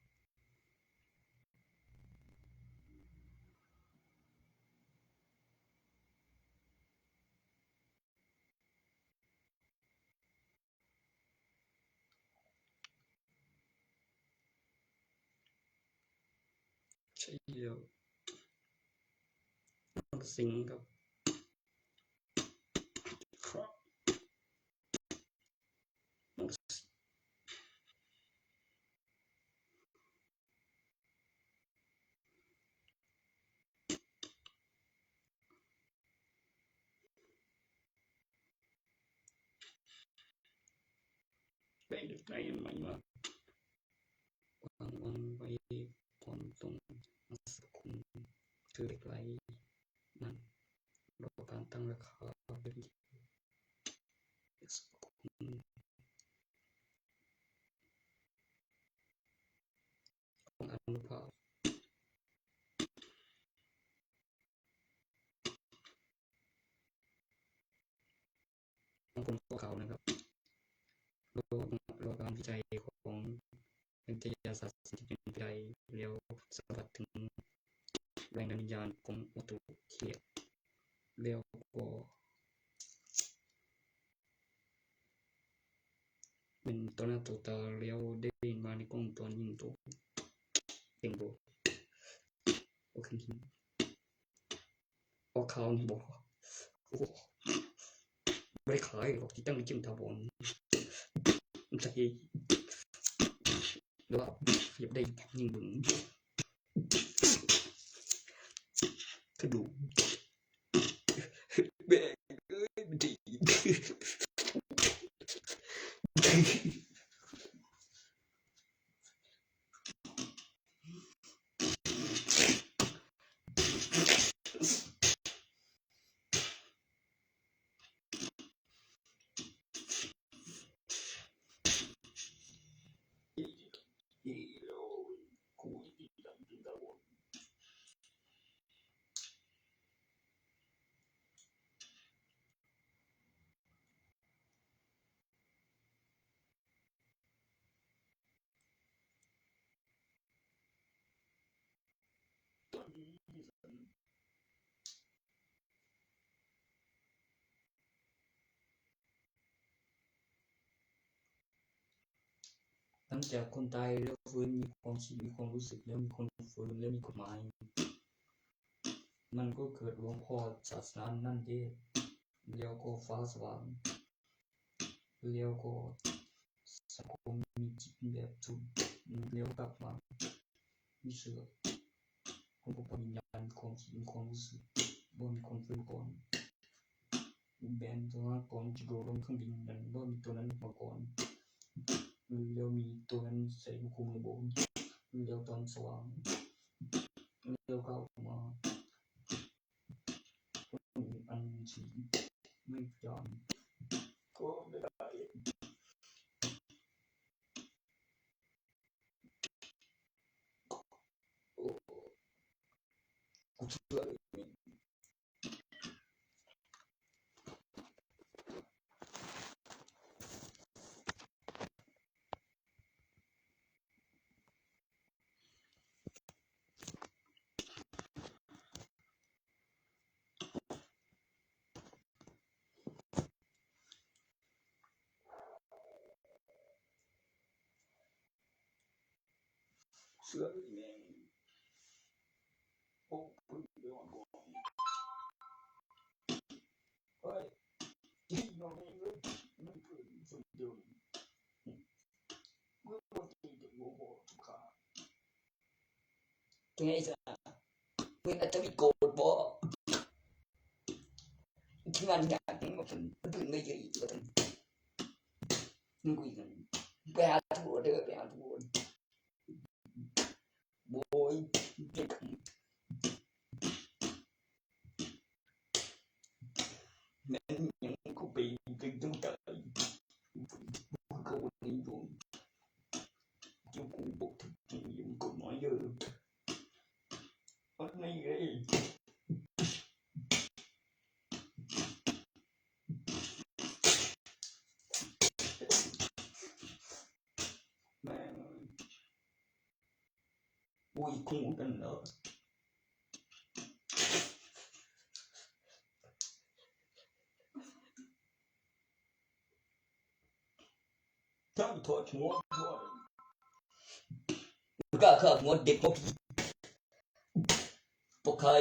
ใช่แล้วสิ่งครับครับไปดึกได้ไหมว่าวางไว้ความตรงสกุลคือเด็กไรนั้นรอการตั้งราคาเป็นสกุลของอนุภาคของคนพวกเขานะครับรอการวิจัยของนักวิทยาศาสตร์ที่เป็นไปได้แล้วสัมผัสถึงแรงดันวิญญาณของวัตถุเทียบแล้วก็เป็นตัวหน้าตัวตาแล้วได้มาในกล้องตัวยิงตัวเต็งโบโอเคพอเขาบอกโอ้ไม่ขายหรอกที่ตั้งจิ้มทาบอนใจหรือว่าอยากได้ยิงบึงกระดูกแบกดี หลังจากคนตายแล้วฟื้นมีความคิดมีความรู้สึกแล้วมีคนฟื้นแล้วมีกฎหมายมันก็เกิดหลวงพ่อศาสนานั่นเด้แล้วก็ฟ้าสว่างแล้วก็สังคมมีจิตแบบสุดแล้วกลับมามีเสือคนพบวิญญาณความคิดความรู้สึกบนคนฟื้นก่อนแบนตัวก่อนจะโดดลงเครื่องบินนั้นบ่มีตัวนั้นมาก่อนแล้วมีตัวนั้นใส่คุมระบบแล้วตอนสว่างแล้วเข้ามาอันสีไม่ยอมก็ไม่ได้กูเชื่อเชื่อแม่โอ้พึ่งเดี๋ยวก่อนเฮ้ยที่น้องเองเลยมันเกิดสุดเดียวเมื่อวันที่จะโง่ทุกขาไงซะเมื่ออาจจะมีโกรธบ่ที่มันอยากให้มันเป็นไม่เยอะอีกก็ต้องมึงคุยกันไปหาทัวร์เด้อไปหาทัวร์โว้ยเด็กแม่นยังกูไปเป็นตั้งแต่เขาวันนี้อยู่ที่กูบอกถึงยังกฎหมายเยอะอันนี้ไงแม่โอ้ยคงกันเนาะถ้าถอดหัวก็ข้าหัวเด็กพวกพวกใคร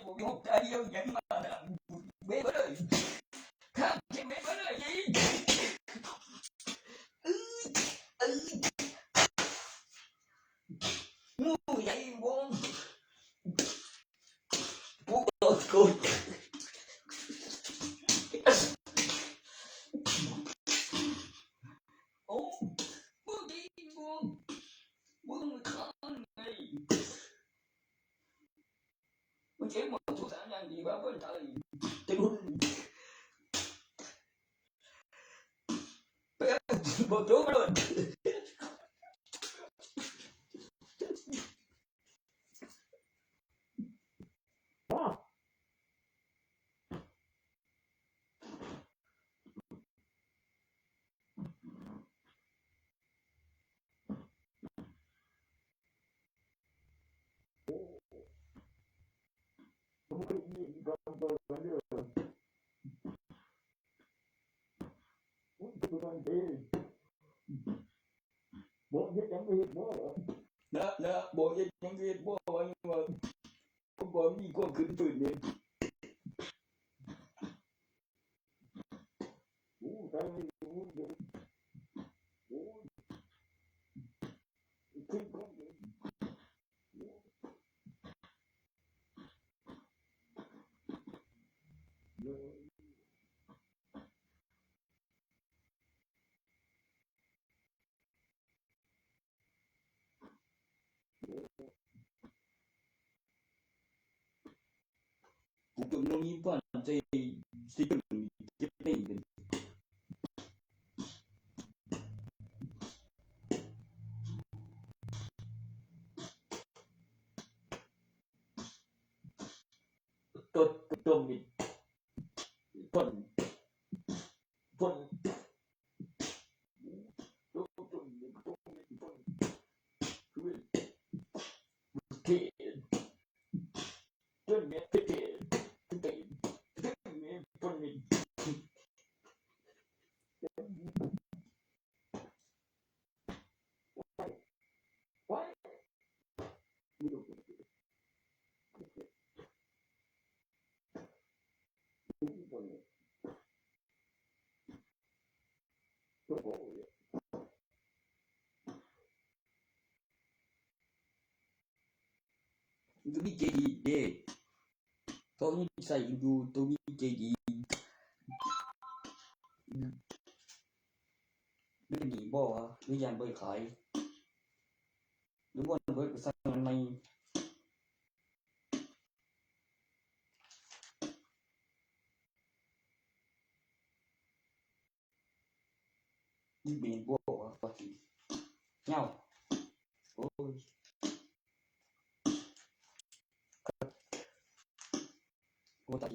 ผมยกใจเยอะแยะมาเบ้เลยข้ามเบ้เลยยิงงูใหญ่วงปุ๊บรถกูโอ้ปุ๊บดีวงมึงข้างไงมึงเจ็บหมดทุกสารอย่างดีว่าเพื่อนไทยแต่รุ่นเป๊ะบอกโจ้มาเลยบอกเฮ็ดจังเฮ็ดบ่นะบอกเฮ็ดจังเฮ็ดบ่ว่าบ่มีความขึ้นฟื้นนี่โอ้ตายโอ้โอ้ขึ้น一半在这个这边的ตัวมีปนที่ต้นเม็ดที่ปนมีว้ายตัวมีเจดีเด้ตอนนี้ใส่อยู่ตัวมีเจดีนี่ก็ดีบ่วะหรือยานบ่ขายหรือบ่เบิดสร้างมันใหม่นี่เป็นบ่วะปกติเหงาโอ้ยโอ้ตาย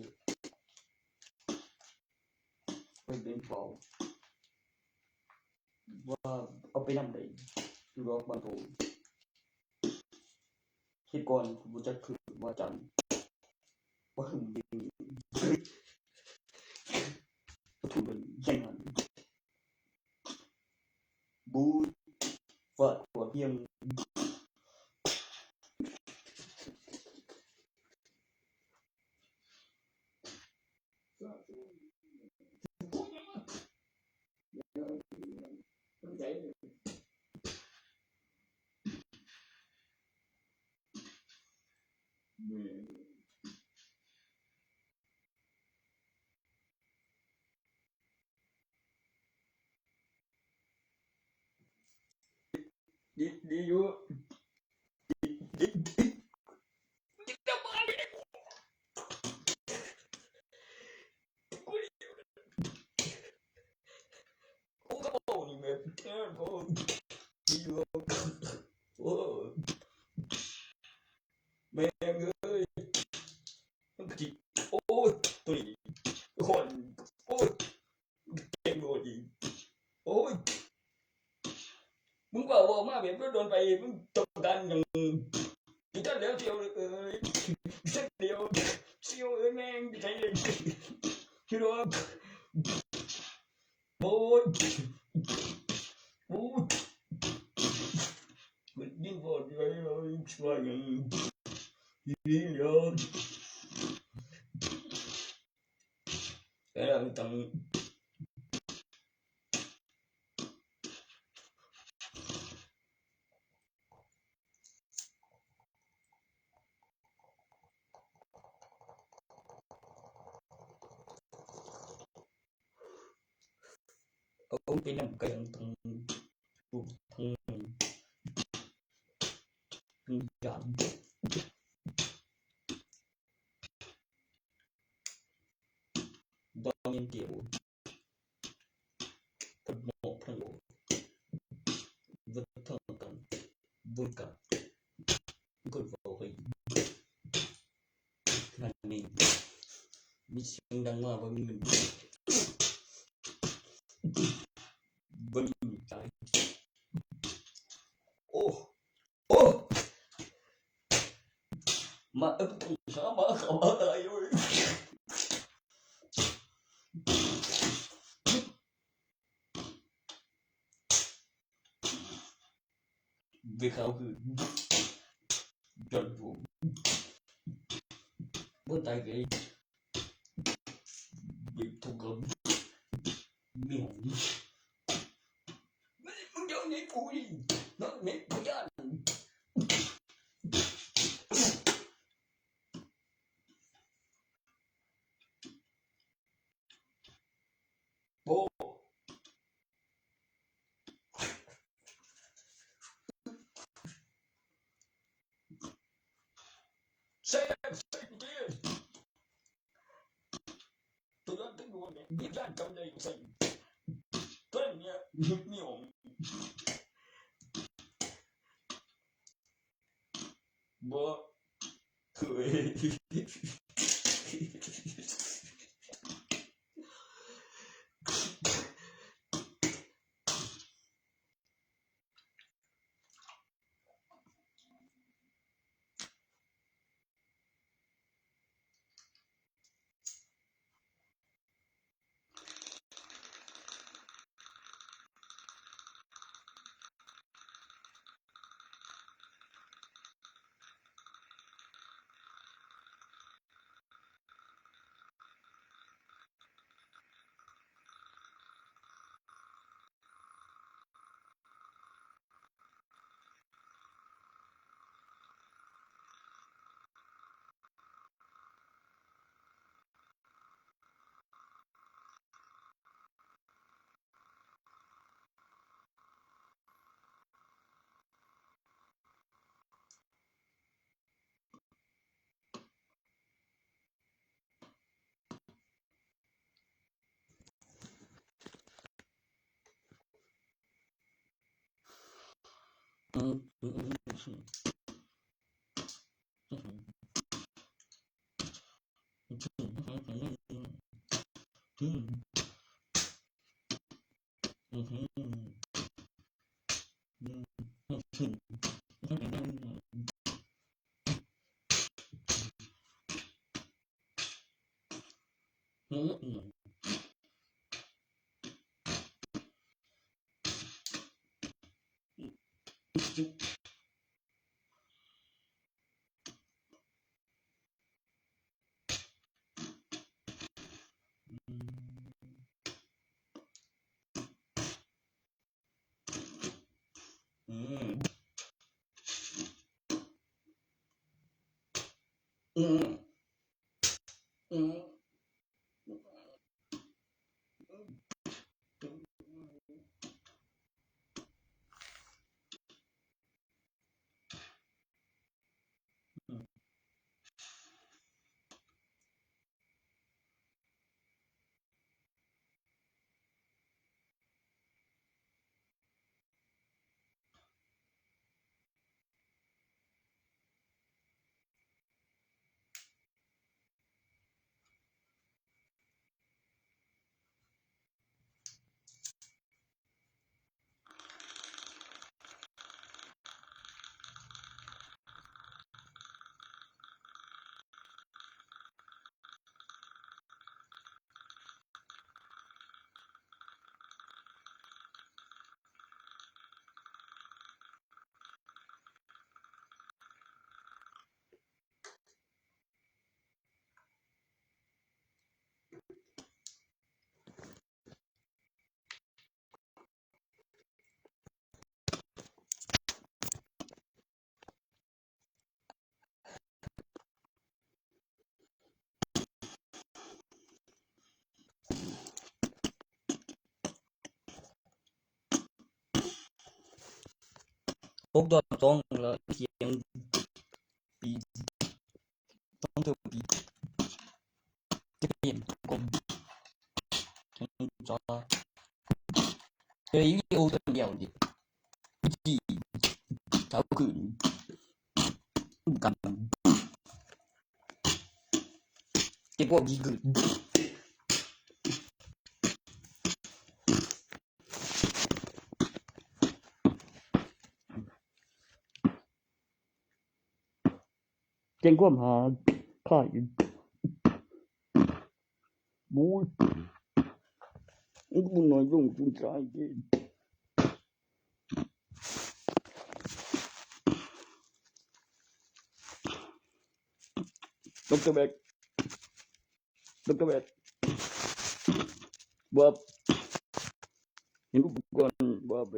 ไปเป็นเบาว่าเอาไปนำได้อยู่รอบบางโตคิดก่อนบ่จักคือว่าจันว่าหึงดีถูกเป็นยังไงบูฝาดหัวเพียงดีอยู่โอ้ก็โอ้นี่แม่โอ้ดีอยู่โอ้แม่เอ้ยมันจิโอ้ตัวนี้คนโอ้เก่งโง่ดีโอ้ยมึงว่าบ่มาแบบโดนไปมึงต้องการอย่างที่ท่านแล้วเที่ยวเอ้ยเส้นเดียวเที่ยวเอ้ยแม่งใช่เลยคิดว่าโอ้ยโอ้ยมันยิ่งพอดีเลยช่วยอย่างนี้เนาะแล้วต้องเอาไปนำกันทั้งอย่างบางเดียวกับหมอกพระโลวัฒนธรรมบุญกับก็บอกให้ขนาดนี้มีเสียงดังมากว่ามีเงินบ่มีใจโอ้มาเข้ามาอะไรอยู่เวลาคือจนผมบ่ตายเลยbị thùng gấm miệngมึงเดี๋ยวนี้กูดิnó mẹกูจะโบเซ่ มีด้านจำได้ใช่ต้นเนี่ยนี่ผมบ่เคย6.2 แล้วเที่ยงปีต้องถึงปีจะเปลี่ยนกลมถึงจอเฮ้ยโอตัวเดียวดิจีเช้าคืนกันเก็บพวกดีกึนเจ้งความหาค่ายบูยบุญน้อยลงจุนใจเย็นดร.แบกบ่เห็นอุปกรณ์บ่ไป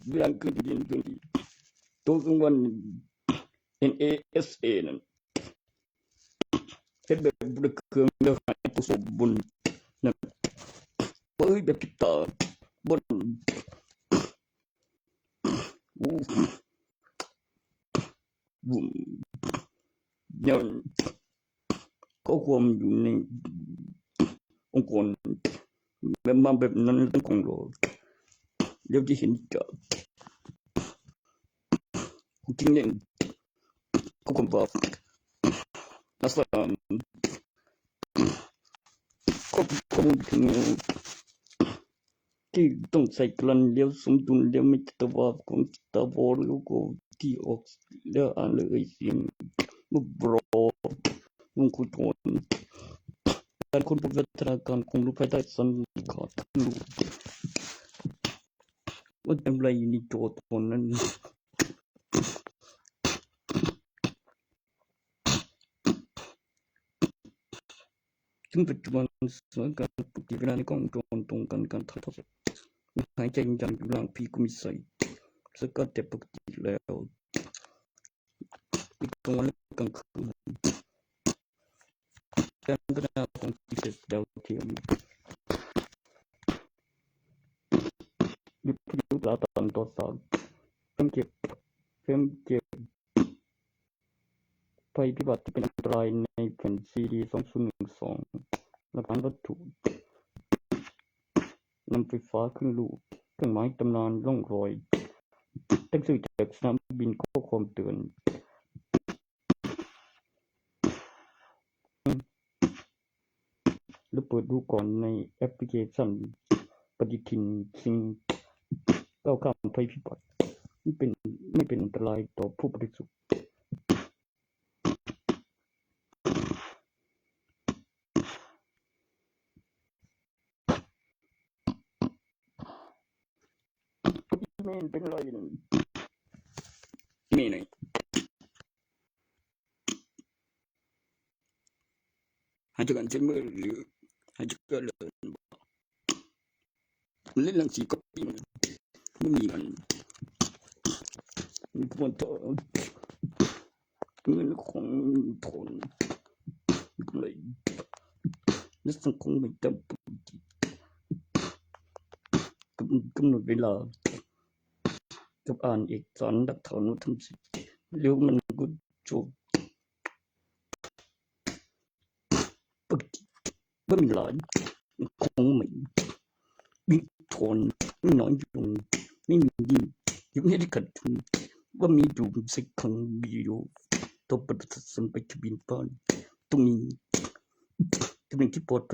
เรื่องคือดินพื้นที่ตัวกลางวัน NASA นั่นเฮ็ดแบบบ่เครื่องเด้อให้ผู้สมบุญนั่นเอ้ยแบบติดต่อบนบุ ความอยู่ในองค์กรแบบมาแบบนั้นต้องของเราเดี๋ยวจะเห็นจากจริงเนี่ยก็คงแบบลักษณะก็คงถึงที่ต้องใส่กลั่นเดี๋ยวสมดุลเดี๋ยวไม่ตะวันของตะวันแล้วก็ที่ออกแล้วอ่านเลยเสียงมุบรอลงคุยก่อนการคนปฏิบัติการคงรู้ภายใต้สันนิษฐานรู้ว่าทำอะไรอยู่ในโจทย์ตอนนั้นถึงปัจจุบันสถานการณ์ปกติเวลาในกล้องวงจรตรงกันการถ่ายทอดสดหายใจยังอยู่ล่างพี่ก็มีใส่สกัดแต่ปกติแล้วอีกกลางวันและกลางคืนการพัฒนาของพิเศษดาวเทียมวิทยุตราตันต่อสารเพิ่มเก็บภัยพิบัติที่เป็นอันตรายในแผ่นซีดี2012หลักฐานวัตถุนำไฟฟ้าขึ้นลูกเครื่องหมายตำนานร่องรอยตั้งชื่อจากสนามบินข้อความเตือนแล้วเปิดดูก่อนในแอปพลิเคชันปฏิทินสิ่งก้าวข้ามภัยพิบัติไม่เป็นอันตรายต่อผู้บริสุทธิ์ไม่เป็นไรไม่ไหนหาจากการเช็ดมือหรือหาจากการเล่นลังสีก็ไม่มีมันมีคนต่อเงินของทนเลยและสังคมไม่จำเป็นกำหนดเวลากับอ่านเอกสารหลักฐานว่าทำสิเร็วมันก็จบปกติว่ามีหลายคงไม่มีทนไม่น้อยอยู่ไม่มียิ่งยังไม่ได้ขัดทุนว่ามีดูสักครั้งวิดีโอตัวประทับสันไปทะเบียนบ้านตรงนี้จะเป็นที่ปลอดภัย